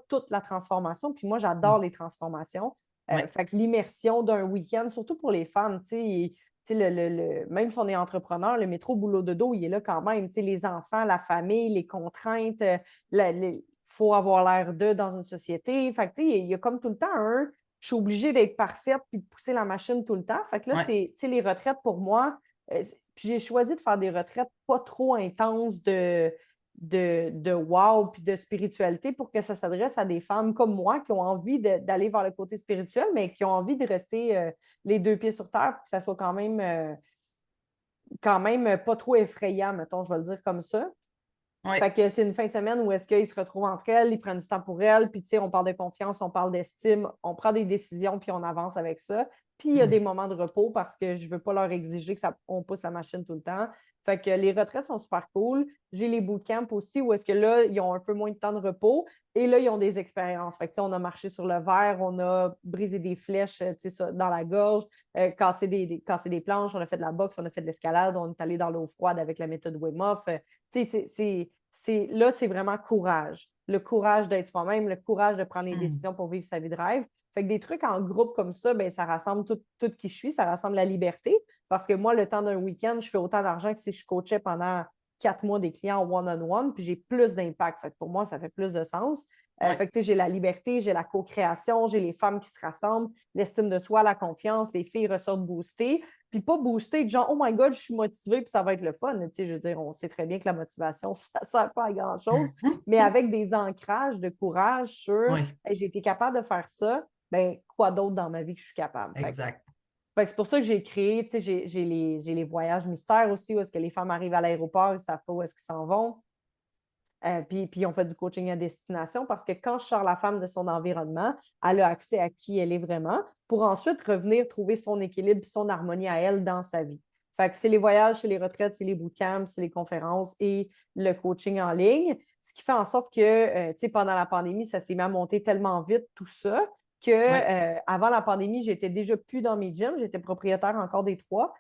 Speaker 2: toute la transformation. Puis moi, j'adore les transformations.
Speaker 1: Oui,
Speaker 2: Fait que l'immersion d'un week-end, surtout pour les femmes, tu sais, même si on est entrepreneur, le métro boulot dodo, il est là quand même. Tu sais, les enfants, la famille, les contraintes, il faut avoir l'air d'eux dans une société. Fait que, tu sais, il y a comme tout le temps je suis obligée d'être parfaite puis de pousser la machine tout le temps. Fait que là,
Speaker 1: oui.
Speaker 2: c'est, tu sais, les retraites pour moi, puis j'ai choisi de faire des retraites pas trop intenses de wow puis de spiritualité pour que ça s'adresse à des femmes comme moi qui ont envie d'aller vers le côté spirituel, mais qui ont envie de rester les deux pieds sur terre pour que ça soit quand même pas trop effrayant, mettons, je vais le dire comme ça.
Speaker 1: Oui.
Speaker 2: Fait que c'est une fin de semaine où est-ce qu'ils se retrouvent entre elles, ils prennent du temps pour elles, puis tu sais, on parle de confiance, on parle d'estime, on prend des décisions, puis on avance avec ça. Puis il y a des moments de repos parce que je ne veux pas leur exiger on pousse la machine tout le temps. Fait que les retraites sont super cool. J'ai les bootcamps aussi où est-ce que là, ils ont un peu moins de temps de repos et là, ils ont des expériences. Fait que tu sais, on a marché sur le verre, on a brisé des flèches tu sais, dans la gorge, cassé des planches, on a fait de la boxe, on a fait de l'escalade, on est allé dans l'eau froide avec la méthode Wim Hof. Tu sais, là, c'est vraiment courage. Le courage d'être soi-même, le courage de prendre les
Speaker 1: Hmm.
Speaker 2: décisions pour vivre sa vie de rêve. Fait que des trucs en groupe comme ça, ben, ça rassemble tout qui je suis, ça rassemble la liberté. Parce que moi, le temps d'un week-end, je fais autant d'argent que si je coachais pendant 4 mois des clients one-on-one, puis j'ai plus d'impact. Fait que pour moi, ça fait plus de sens.
Speaker 1: Oui.
Speaker 2: Fait que j'ai la liberté, j'ai la co-création, j'ai les femmes qui se rassemblent, l'estime de soi, la confiance, les filles ressortent boostées. Puis pas booster, genre, oh my God, je suis motivée, puis ça va être le fun. Tu sais, je veux dire, on sait très bien que la motivation, ça ne sert pas à grand-chose, mais avec des ancrages de courage sur
Speaker 1: Oui,
Speaker 2: hey, j'ai été capable de faire ça, ben quoi d'autre dans ma vie que je suis capable?
Speaker 1: exact.
Speaker 2: C'est pour ça que j'ai créé, tu sais, j'ai les voyages mystères aussi, où est-ce que les femmes arrivent à l'aéroport, ils ne savent pas où est-ce qu'ils s'en vont. Puis on fait du coaching à destination parce que quand je sors la femme de son environnement, elle a accès à qui elle est vraiment pour ensuite revenir trouver son équilibre et son harmonie à elle dans sa vie. Fait que c'est les voyages, c'est les retraites, c'est les bootcamps, c'est les conférences et le coaching en ligne. Ce qui fait en sorte que, tu sais, pendant la pandémie, ça s'est mis à monter tellement vite, tout ça, que
Speaker 1: Oui.
Speaker 2: avant la pandémie, j'étais déjà plus dans mes gyms, j'étais propriétaire encore des trois,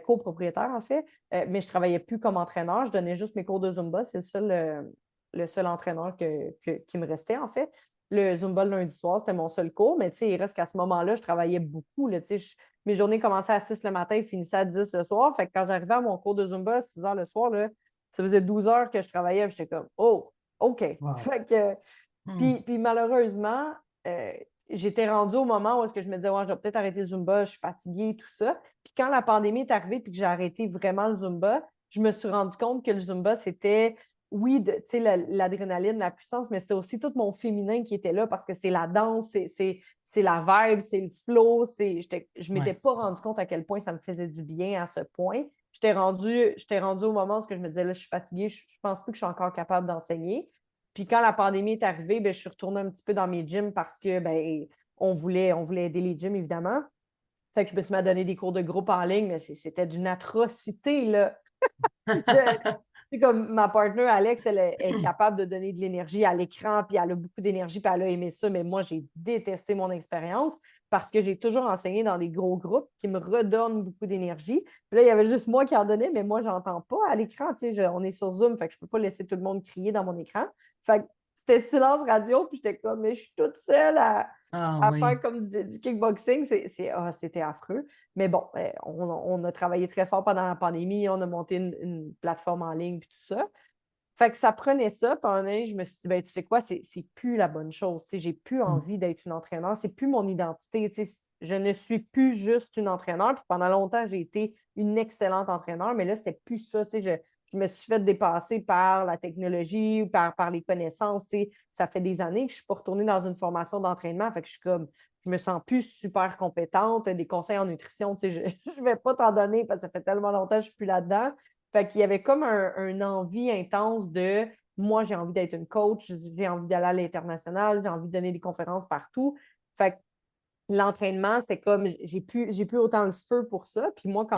Speaker 2: copropriétaire en fait, mais je travaillais plus comme entraîneur, je donnais juste mes cours de Zumba, c'est le seul entraîneur qui me restait, en fait. Le Zumba le lundi soir, c'était mon seul cours, mais il reste qu'à ce moment-là, je travaillais beaucoup. Là, mes journées commençaient à 6 le matin et finissaient à 10 le soir. Fait que quand j'arrivais à mon cours de Zumba à 6 heures le soir, là, ça faisait 12 heures que je travaillais. J'étais comme, oh, OK.
Speaker 1: Wow.
Speaker 2: Fait que,
Speaker 1: Hmm.
Speaker 2: puis malheureusement, euh, j'étais rendue au moment où est-ce que je me disais, ouais, je vais peut-être arrêter le Zumba, je suis fatiguée, tout ça. Puis quand la pandémie est arrivée puis que j'ai arrêté vraiment le Zumba, je me suis rendu compte que le Zumba, c'était oui, tu sais, l'adrénaline, la puissance, mais c'était aussi tout mon féminin qui était là parce que c'est la danse, c'est la vibe, c'est le flow. Je ne
Speaker 1: Ouais.
Speaker 2: m'étais pas rendu compte à quel point ça me faisait du bien à ce point. J'étais rendue au moment où je me disais, là, je suis fatiguée, je ne pense plus que je suis encore capable d'enseigner. Puis quand la pandémie est arrivée, ben, je suis retournée un petit peu dans mes gyms parce que ben, on voulait aider les gyms, évidemment. Fait que je me suis mis à donner des cours de groupe en ligne, mais c'était d'une atrocité, là. C'est comme ma partenaire Alex, elle est capable de donner de l'énergie à l'écran, puis elle a beaucoup d'énergie, puis elle a aimé ça, mais moi, j'ai détesté mon expérience parce que j'ai toujours enseigné dans des gros groupes qui me redonnent beaucoup d'énergie. Puis là, il y avait juste moi qui en donnais, mais moi, je n'entends pas à l'écran. On est sur Zoom, fait que je ne peux pas laisser tout le monde crier dans mon écran. Fait que c'était silence radio, puis j'étais comme, mais je suis toute seule
Speaker 1: Ah
Speaker 2: à faire
Speaker 1: oui.
Speaker 2: comme du kickboxing. C'était affreux. Mais bon, on a travaillé très fort pendant la pandémie, on a monté une plateforme en ligne, puis tout ça. Fait que ça prenait ça, puis un moment, je me suis dit, ben, tu sais quoi, c'est plus la bonne chose. J'ai plus
Speaker 1: Hmm.
Speaker 2: envie d'être une entraîneur, c'est plus mon identité. Je ne suis plus juste une entraîneur. Puis pendant longtemps, j'ai été une excellente entraîneur, mais là, c'était plus ça. Je me suis fait dépasser par la technologie, par les connaissances. Ça fait des années que je ne suis pas retournée dans une formation d'entraînement. Fait que je suis comme, je me sens plus super compétente. Des conseils en nutrition, je ne vais pas t'en donner parce que ça fait tellement longtemps que je ne suis plus là-dedans. Fait qu'il y avait comme un envie intense de moi, j'ai envie d'être une coach, j'ai envie d'aller à l'international, j'ai envie de donner des conférences partout. Fait que l'entraînement, c'était comme, j'ai plus autant le feu pour ça. Puis moi,
Speaker 1: Oui.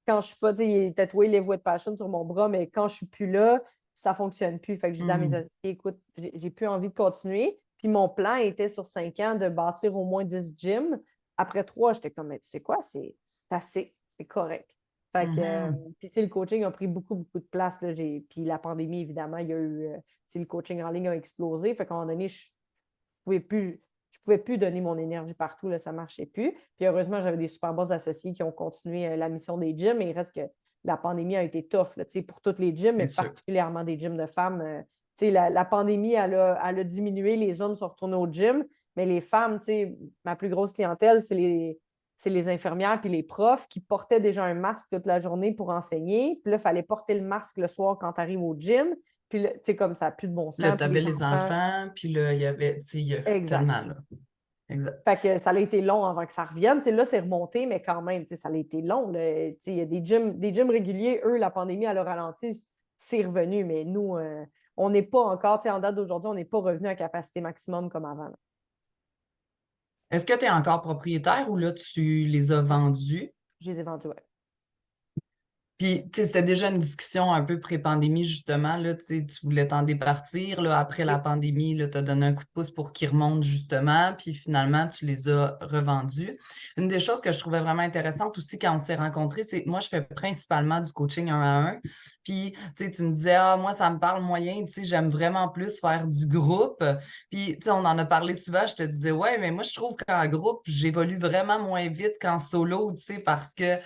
Speaker 2: quand je suis pas, tu sais, il est tatoué les voix de passion sur mon bras, mais quand je suis plus là, ça fonctionne plus. Fait que je dis à mes
Speaker 1: Hmm.
Speaker 2: associés, écoute, j'ai plus envie de continuer. Puis mon plan était sur 5 ans de bâtir au moins 10 gyms. Après 3, j'étais comme, mais tu sais quoi, c'est assez, c'est correct. Fait que,
Speaker 1: Mhm.
Speaker 2: puis tu sais, le coaching a pris beaucoup, beaucoup de place. Là, puis la pandémie, évidemment, il y a eu, tu sais, le coaching en ligne a explosé. Fait qu'à un moment donné, pouvais plus, je pouvais plus donner mon énergie partout, là, ça ne marchait plus. Puis heureusement, j'avais des super bons associés qui ont continué la mission des gyms, mais il reste que la pandémie a été tough là, pour toutes les gyms, mais
Speaker 1: C'est sûr.
Speaker 2: particulièrement des gyms de femmes. La pandémie, elle a diminué, les hommes sont retournés au gym, mais les femmes, ma plus grosse clientèle, c'est les infirmières puis les profs qui portaient déjà un masque toute la journée pour enseigner. Puis là, il fallait porter le masque le soir quand tu arrives au gym. Puis là, tu sais, comme ça n'a plus de bon
Speaker 1: Là,
Speaker 2: sens.
Speaker 1: tu
Speaker 2: Puis
Speaker 1: avais
Speaker 2: les
Speaker 1: les
Speaker 2: enfants,
Speaker 1: enfants, puis là, il y avait, tu sais, il y a
Speaker 2: exact.
Speaker 1: tellement, là. Exact.
Speaker 2: Fait que ça a été long avant que ça revienne. T'sais, là, c'est remonté, mais quand même, ça a été long. Il y a des gyms réguliers, eux, la pandémie, à leur ralenti, c'est revenu. Mais nous, on n'est pas encore, en date d'aujourd'hui, on n'est pas revenu à capacité maximum comme avant. Là.
Speaker 1: Est-ce que tu es encore propriétaire ou là, tu les as
Speaker 2: Non,
Speaker 1: vendus?
Speaker 2: je les ai vendus, ouais.
Speaker 1: Puis, tu sais, c'était déjà une discussion un peu pré-pandémie, justement, là, tu sais, tu voulais t'en départir, là, après la
Speaker 2: Oui.
Speaker 1: pandémie, là, tu as donné un coup de pouce pour qu'ils remontent, justement, puis finalement, tu les as revendus. Une des choses que je trouvais vraiment intéressante aussi quand on s'est rencontrés, c'est, moi, je fais principalement du coaching un à un, puis, tu sais, tu me disais, ah, moi, ça me parle moyen, tu sais, j'aime vraiment plus faire du groupe, puis, tu sais, on en a parlé souvent, je te disais, ouais, mais moi, je trouve qu'en groupe, j'évolue vraiment moins vite qu'en solo, tu sais, parce que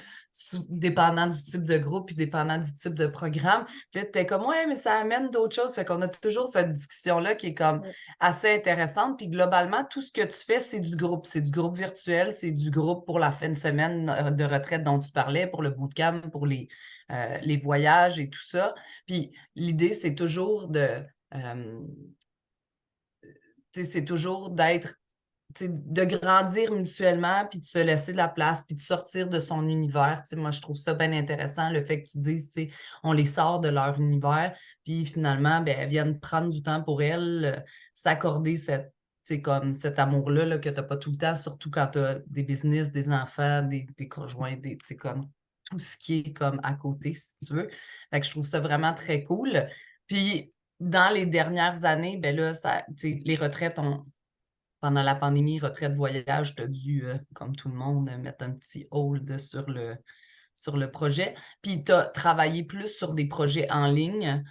Speaker 1: dépendant du type de groupe puis dépendant du type de programme. Puis là, t'es comme, ouais, mais ça amène d'autres choses. Fait qu'on a toujours cette discussion-là qui est comme
Speaker 2: Ouais.
Speaker 1: assez intéressante. Puis globalement, tout ce que tu fais, c'est du groupe. C'est du groupe virtuel, c'est du groupe pour la fin de semaine de retraite dont tu parlais, pour le bootcamp, pour les voyages et tout ça. Puis l'idée, c'est toujours euh, c'est toujours d'être de grandir mutuellement, puis de se laisser de la place, puis de sortir de son univers. Moi, je trouve ça bien intéressant, le fait que tu dises, on les sort de leur univers, puis finalement, ben, elles viennent prendre du temps pour elles, s'accorder comme cet amour-là là, que tu n'as pas tout le temps, surtout quand tu as des business, des enfants, des conjoints, comme tout ce qui est comme à côté, si tu veux. Fait que je trouve ça vraiment très cool. Puis, dans les dernières années, ben là, les retraites ont pendant la pandémie, retraite voyage, tu as dû, comme tout le monde, mettre un petit hold sur le projet. Puis tu as travaillé plus sur des projets en ligne.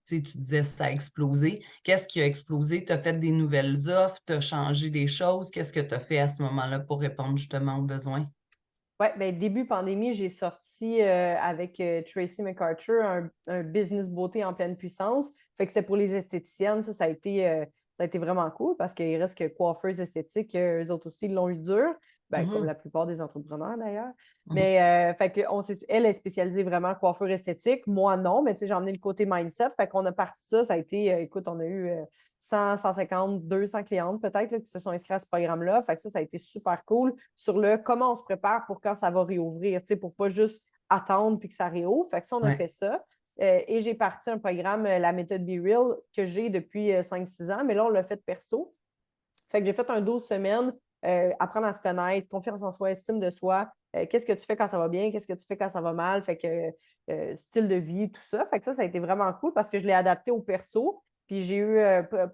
Speaker 1: Tu disais que ça a explosé. Qu'est-ce qui a explosé? Tu as fait des nouvelles offres, tu as changé des choses. Qu'est-ce que tu as fait à ce moment-là pour répondre justement aux besoins?
Speaker 2: Oui, ben, début pandémie, j'ai sorti avec Tracy McArthur un business beauté en pleine puissance. Fait que c'était pour les esthéticiennes. Ça a été vraiment cool parce qu'il reste que coiffeuses esthétiques, eux autres aussi, ils l'ont eu dur. Ben, comme
Speaker 1: Mhm,
Speaker 2: la plupart des entrepreneurs d'ailleurs.
Speaker 1: mhm.
Speaker 2: Mais fait que elle est spécialisée vraiment coiffeur esthétique. Moi, non, mais tu sais, j'ai emmené le côté mindset. Fait qu'on a parti ça. Ça a été, écoute, on a eu 100, 150, 200 clientes peut-être là, qui se sont inscrites à ce programme-là. Fait que ça a été super cool sur le comment on se prépare pour quand ça va réouvrir, pour pas juste attendre puis que ça réouvre. Fait que ça, on a
Speaker 1: Ouais.
Speaker 2: fait ça. Et j'ai parti un programme, la méthode Be Real, que j'ai depuis 5-6 ans, mais là, on l'a fait perso. Fait que j'ai fait un 12 semaines, apprendre à se connaître, confiance en soi, estime de soi. Qu'est-ce que tu fais quand ça va bien? Qu'est-ce que tu fais quand ça va mal? Fait que style de vie, tout ça. Fait que ça a été vraiment cool parce que je l'ai adapté au perso. Puis j'ai eu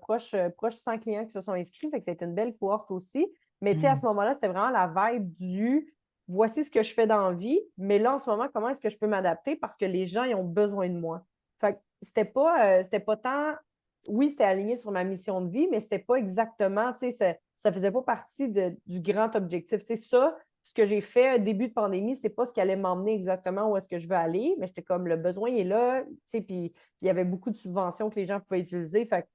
Speaker 2: proche 100 clients qui se sont inscrits. Fait que ça a été une belle cohorte aussi. Mais tu sais, à ce
Speaker 1: Mhm.
Speaker 2: moment-là, c'était vraiment la vibe du voici ce que je fais dans la vie. Mais là, en ce moment, comment est-ce que je peux m'adapter parce que les gens, ils ont besoin de moi. Fait que c'était pas tant oui, c'était aligné sur ma mission de vie, mais c'était pas exactement, tu sais, ça faisait pas partie du grand objectif. Tu sais, ça, ce que j'ai fait au début de pandémie, c'est pas ce qui allait m'emmener exactement où est-ce que je veux aller, mais j'étais comme, le besoin est là, tu sais, puis il y avait beaucoup de subventions que les gens pouvaient utiliser. Fait que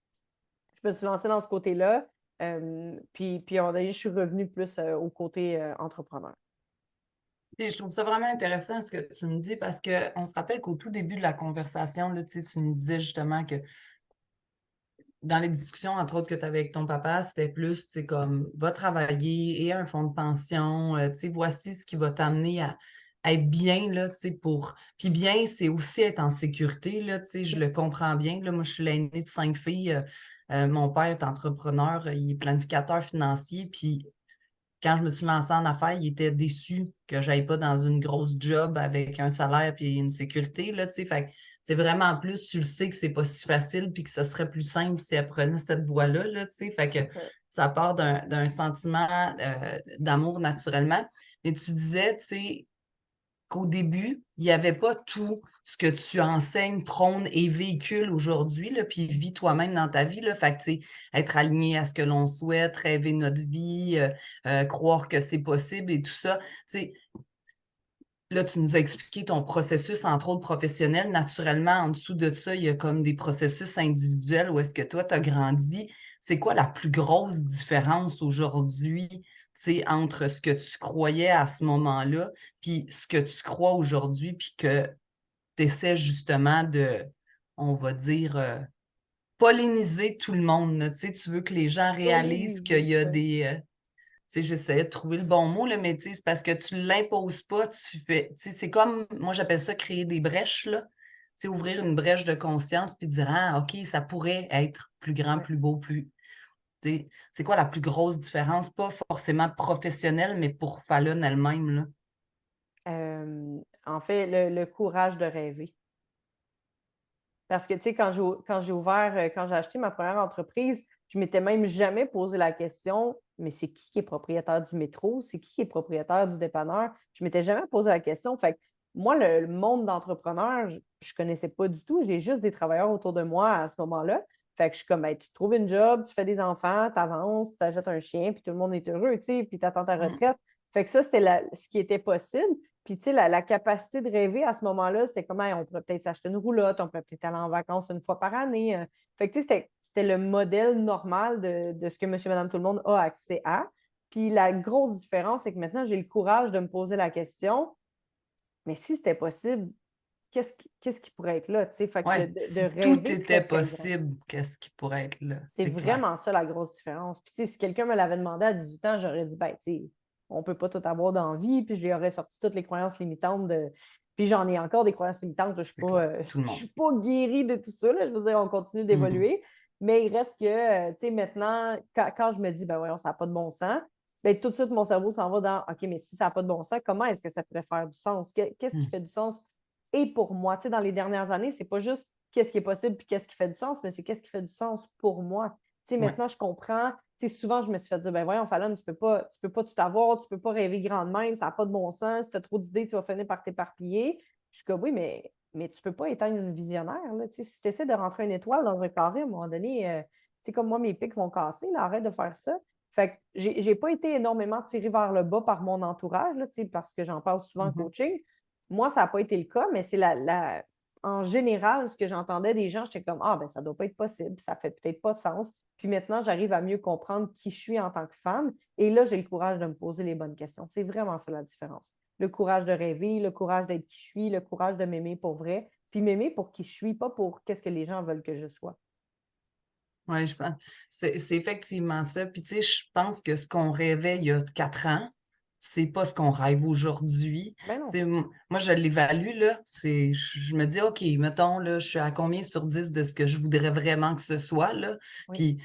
Speaker 2: je me suis lancée dans ce côté-là. Puis je suis revenue plus au côté entrepreneur.
Speaker 1: Et je trouve ça vraiment intéressant ce que tu me dis parce qu'on se rappelle qu'au tout début de la conversation, là, tu me disais justement que dans les discussions, entre autres, que tu avais avec ton papa, c'était plus, tu sais, comme, va travailler et un fonds de pension, tu sais, voici ce qui va t'amener à être bien, là, tu sais, pour... Puis bien, c'est aussi être en sécurité, là, tu sais, je le comprends bien, là, moi, je suis l'aînée de 5 filles, mon père est entrepreneur, il est planificateur financier, puis quand je me suis lancée en affaires, il était déçu que je n'aille pas dans une grosse job avec un salaire et une sécurité, là, tu sais. Fait que c'est vraiment plus, tu le sais que c'est pas si facile puis que ce serait plus simple si elle prenait cette voie-là, là, tu sais. Fait que ça part d'un sentiment d'amour naturellement. Mais tu disais, tu sais, qu'au début, il n'y avait pas tout ce que tu enseignes, prônes et véhicules aujourd'hui, là, puis vis toi-même dans ta vie. Là, fait que, tu sais, être aligné à ce que l'on souhaite, rêver notre vie, croire que c'est possible et tout ça. Tu sais, là, tu nous as expliqué ton processus, entre autres professionnel. Naturellement, en dessous de ça, il y a comme des processus individuels où est-ce que toi, tu as grandi. C'est quoi la plus grosse différence aujourd'hui, tu sais, entre ce que tu croyais à ce moment-là, puis ce que tu crois aujourd'hui, puis que tu essaies justement de, on va dire, polliniser tout le monde, là. Tu sais, tu veux que les gens réalisent qu'il
Speaker 2: Polémiser,
Speaker 1: y a
Speaker 2: ouais.
Speaker 1: des, tu sais, j'essayais de trouver le bon mot, là, mais tu sais, c'est parce que tu ne l'imposes pas, tu fais. Tu sais, c'est comme, moi, j'appelle ça créer des brèches, là. Tu sais, ouvrir une brèche de conscience puis dire, ah, OK, ça pourrait être plus grand,
Speaker 2: Ouais.
Speaker 1: plus beau, plus. Tu sais, c'est quoi la plus grosse différence? Pas forcément professionnelle, mais pour Fallon elle-même, là.
Speaker 2: En fait, le courage de rêver. Parce que, tu sais, quand j'ai acheté ma première entreprise, je m'étais même jamais posé la question, mais c'est qui est propriétaire du métro? C'est qui est propriétaire du dépanneur? Je m'étais jamais posé la question. Fait que moi, le monde d'entrepreneur, je connaissais pas du tout. J'ai juste des travailleurs autour de moi à ce moment-là. Fait que je suis comme, ben, tu trouves une job, tu fais des enfants, tu avances, tu achètes un chien, puis tout le monde est heureux, tu sais, puis tu attends ta
Speaker 1: Mm.
Speaker 2: retraite. Fait que ça, c'était ce qui était possible. Puis, tu sais, la capacité de rêver à ce moment-là, c'était comment on pourrait peut-être s'acheter une roulotte, on pourrait peut-être aller en vacances une fois par année. Fait que, tu sais, c'était le modèle normal de ce que monsieur, madame, tout le monde a accès à. Puis, la grosse différence, c'est que maintenant, j'ai le courage de me poser la question, mais si c'était possible, qu'est-ce qui pourrait être là? Tu sais, fait que
Speaker 1: Ouais,
Speaker 2: de
Speaker 1: si tout
Speaker 2: rêver
Speaker 1: était
Speaker 2: très, très grand.
Speaker 1: possible, qu'est-ce qui pourrait être là?
Speaker 2: C'est
Speaker 1: C'est clair.
Speaker 2: vraiment ça la grosse différence. Puis, tu sais, si quelqu'un me l'avait demandé à 18 ans, j'aurais dit, ben, tu sais, on peut pas tout avoir dans la vie. Puis, je lui aurais sorti toutes les croyances limitantes de. Puis, j'en ai encore des croyances limitantes. Je ne suis,
Speaker 1: C'est clair. Tout le
Speaker 2: je
Speaker 1: monde.
Speaker 2: suis pas guérie de tout ça. Là. Je veux dire, on continue
Speaker 1: Mhm.
Speaker 2: d'évoluer. Mais il reste que, tu sais, maintenant, quand je me dis, ben, voyons, ça n'a pas de bon sens, ben, tout de suite, mon cerveau s'en va dans, OK, mais si ça n'a pas de bon sens, comment est-ce que ça pourrait faire du sens? Qu'est-ce qui
Speaker 1: Mhm.
Speaker 2: fait du sens? Et pour moi, tu sais, dans les dernières années, c'est pas juste qu'est-ce qui est possible puis qu'est-ce qui fait du sens, mais c'est qu'est-ce qui fait du sens pour moi. Tu sais,
Speaker 1: Ouais.
Speaker 2: maintenant, je comprends. Tu sais, souvent, je me suis fait dire, ben voyons, Fallon, tu peux pas tout avoir, tu peux pas rêver grand de même, ça n'a pas de bon sens. Si tu as trop d'idées, tu vas finir par t'éparpiller. Je suis comme, oui, mais tu peux pas éteindre une visionnaire. Là. Tu sais, si tu essaies de rentrer une étoile dans un carré, à un moment donné, tu sais, comme moi, mes pics vont casser, là, arrête de faire ça. Fait que j'ai pas été énormément tirée vers le bas par mon entourage, là, tu sais, parce que j'en parle souvent en
Speaker 1: Mhm.
Speaker 2: coaching. Moi, ça n'a pas été le cas, mais c'est en général, ce que j'entendais des gens, j'étais comme, ah, ben ça ne doit pas être possible, ça fait peut-être pas de sens. Puis maintenant, j'arrive à mieux comprendre qui je suis en tant que femme. Et là, j'ai le courage de me poser les bonnes questions. C'est vraiment ça la différence. Le courage de rêver, le courage d'être qui je suis, le courage de m'aimer pour vrai, puis m'aimer pour qui je suis, pas pour qu'est-ce que les gens veulent que je sois.
Speaker 1: Oui, je pense. C'est effectivement ça. Puis, tu sais, je pense que ce qu'on rêvait il y a 4 ans, c'est pas ce qu'on rêve aujourd'hui.
Speaker 2: Ben non.
Speaker 1: Tu sais, moi, je l'évalue, là. Je me dis, OK, mettons, là, je suis à combien sur 10 de ce que je voudrais vraiment que ce soit, là.
Speaker 2: Oui.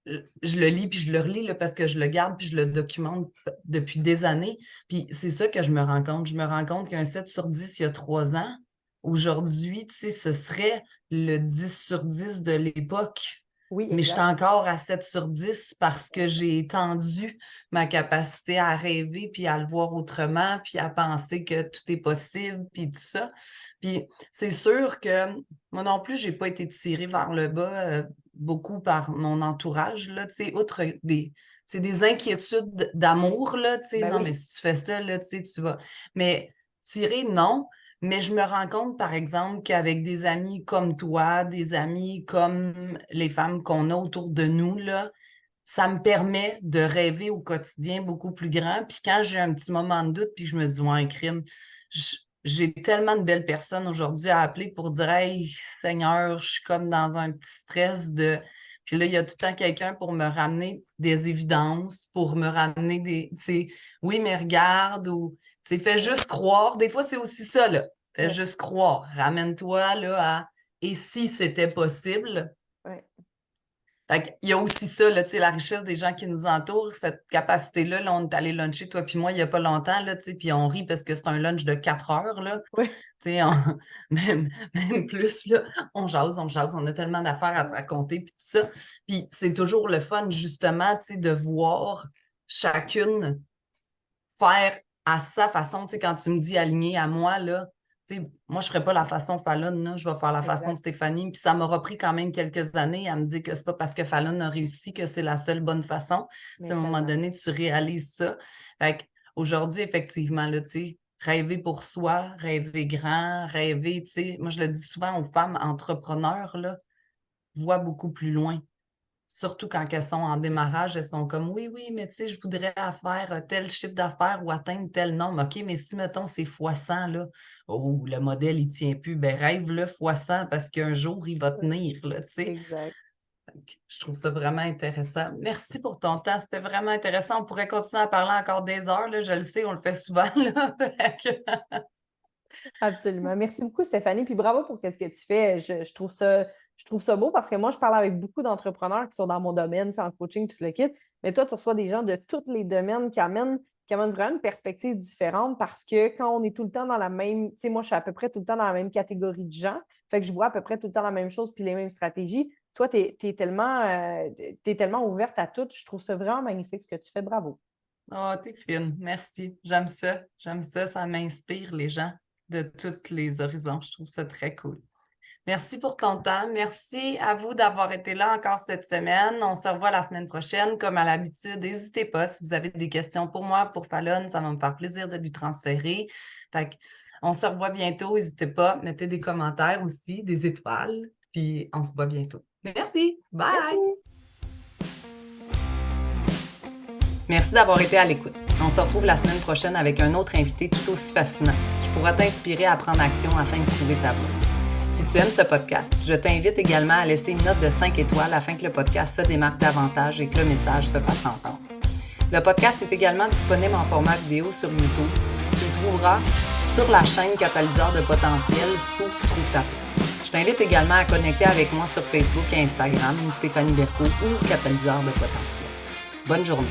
Speaker 1: Puis, je le lis, puis je le relis, là, parce que je le garde, puis je le documente depuis des années. Puis, c'est ça que je me rends compte. Je me rends compte qu'un 7 sur 10 il y a 3 ans, aujourd'hui, tu sais, ce serait le 10 sur 10 de l'époque.
Speaker 2: Oui,
Speaker 1: Mais je suis
Speaker 2: exact.
Speaker 1: encore à 7 sur 10 parce que j'ai étendu ma capacité à rêver, puis à le voir autrement, puis à penser que tout est possible, puis tout ça. Puis c'est sûr que moi non plus, j'ai pas été tirée vers le bas beaucoup par mon entourage, là, tu sais, outre des inquiétudes d'amour, là, tu sais,
Speaker 2: Ben
Speaker 1: non, mais
Speaker 2: oui.
Speaker 1: si tu fais ça, là, tu sais, tu vas. Mais tirer, non. Mais je me rends compte, par exemple, qu'avec des amis comme toi, des amis comme les femmes qu'on a autour de nous, là, ça me permet de rêver au quotidien beaucoup plus grand. Puis quand j'ai un petit moment de doute, puis je me dis, ouais, un crime, j'ai tellement de belles personnes aujourd'hui à appeler pour dire, hey, Seigneur, je suis comme dans un petit stress de. Puis là, il y a tout le temps quelqu'un pour me ramener des évidences, pour me ramener des, tu sais, oui, mais regarde, ou, tu sais, fais
Speaker 2: Ouais.
Speaker 1: juste croire. Des fois, c'est aussi ça, là. Fais
Speaker 2: Ouais.
Speaker 1: juste croire. Ramène-toi, là, à, et si c'était possible?
Speaker 2: Ouais.
Speaker 1: Fait qu'il y a aussi ça, là, tu sais, la richesse des gens qui nous entourent, cette capacité-là. Là, on est allé luncher, toi puis moi, il n'y a pas longtemps, là, tu sais, puis on rit parce que c'est un lunch de 4 heures, là.
Speaker 2: Oui,
Speaker 1: Tu sais, même plus, là, on jase, on a tellement d'affaires à se raconter, puis tout ça. Puis c'est toujours le fun, justement, tu sais, de voir chacune faire à sa façon. Tu sais, quand tu me dis aligner à moi, là, tu sais, moi, je ne ferais pas la façon Fallon, là, je vais faire la façon de
Speaker 2: exact.
Speaker 1: Stéphanie. Puis ça m'aura pris quand même quelques années à me dire que c'est pas parce que Fallon a réussi que c'est la seule bonne façon. Tu sais,
Speaker 2: Mais
Speaker 1: à un moment
Speaker 2: tellement.
Speaker 1: donné, tu réalises ça. Fait qu'aujourd'hui, effectivement, là, tu sais, rêver pour soi, rêver grand, rêver, tu sais, moi, je le dis souvent aux femmes entrepreneurs, là, vois beaucoup plus loin. Surtout quand elles sont en démarrage, elles sont comme oui, oui, mais tu sais, je voudrais faire tel chiffre d'affaires ou atteindre tel nombre. OK, mais si, mettons, c'est fois 100, là, oh, le modèle, il ne tient plus. Ben, rêve-le fois 100 parce qu'un jour, il va
Speaker 2: Ouais,
Speaker 1: tenir, là, tu sais.
Speaker 2: exact.
Speaker 1: Fait que je trouve ça vraiment intéressant. Merci pour ton temps. C'était vraiment intéressant. On pourrait continuer à parler encore des heures, là. Je le sais, on le fait souvent, là. Fait que-
Speaker 2: Absolument. Merci beaucoup, Stéphanie. Puis bravo pour ce que tu fais. Je trouve ça beau parce que moi, je parle avec beaucoup d'entrepreneurs qui sont dans mon domaine, c'est en coaching, tout le kit. Mais toi, tu reçois des gens de tous les domaines qui amènent vraiment une perspective différente parce que quand on est tout le temps dans la même, tu sais, moi, je suis à peu près tout le temps dans la même catégorie de gens. Fait que je vois à peu près tout le temps la même chose puis les mêmes stratégies. Toi, tu es tellement ouverte à tout. Je trouve ça vraiment magnifique ce que tu fais. Bravo.
Speaker 1: Oh, t'es fine. Merci. J'aime ça. J'aime ça. Ça m'inspire les gens de tous les horizons. Je trouve ça très cool. Merci pour ton temps. Merci à vous d'avoir été là encore cette semaine. On se revoit la semaine prochaine. Comme à l'habitude, n'hésitez pas. Si vous avez des questions pour moi, pour Fallon, ça va me faire plaisir de lui transférer. Fait que, on se revoit bientôt. N'hésitez pas. Mettez des commentaires aussi, des étoiles. Puis on se voit bientôt. Merci.
Speaker 2: Merci.
Speaker 1: Bye. Merci d'avoir été à l'écoute. On se retrouve la semaine prochaine avec un autre invité tout aussi fascinant qui pourra t'inspirer à prendre action afin de trouver ta voie. Si tu aimes ce podcast, je t'invite également à laisser une note de 5 étoiles afin que le podcast se démarque davantage et que le message se fasse entendre. Le podcast est également disponible en format vidéo sur YouTube. Tu le trouveras sur la chaîne Catalyseur de potentiel sous Trouve ta place. Je t'invite également à connecter avec moi sur Facebook et Instagram, Stéphanie Berco ou Catalyseur de potentiel. Bonne journée.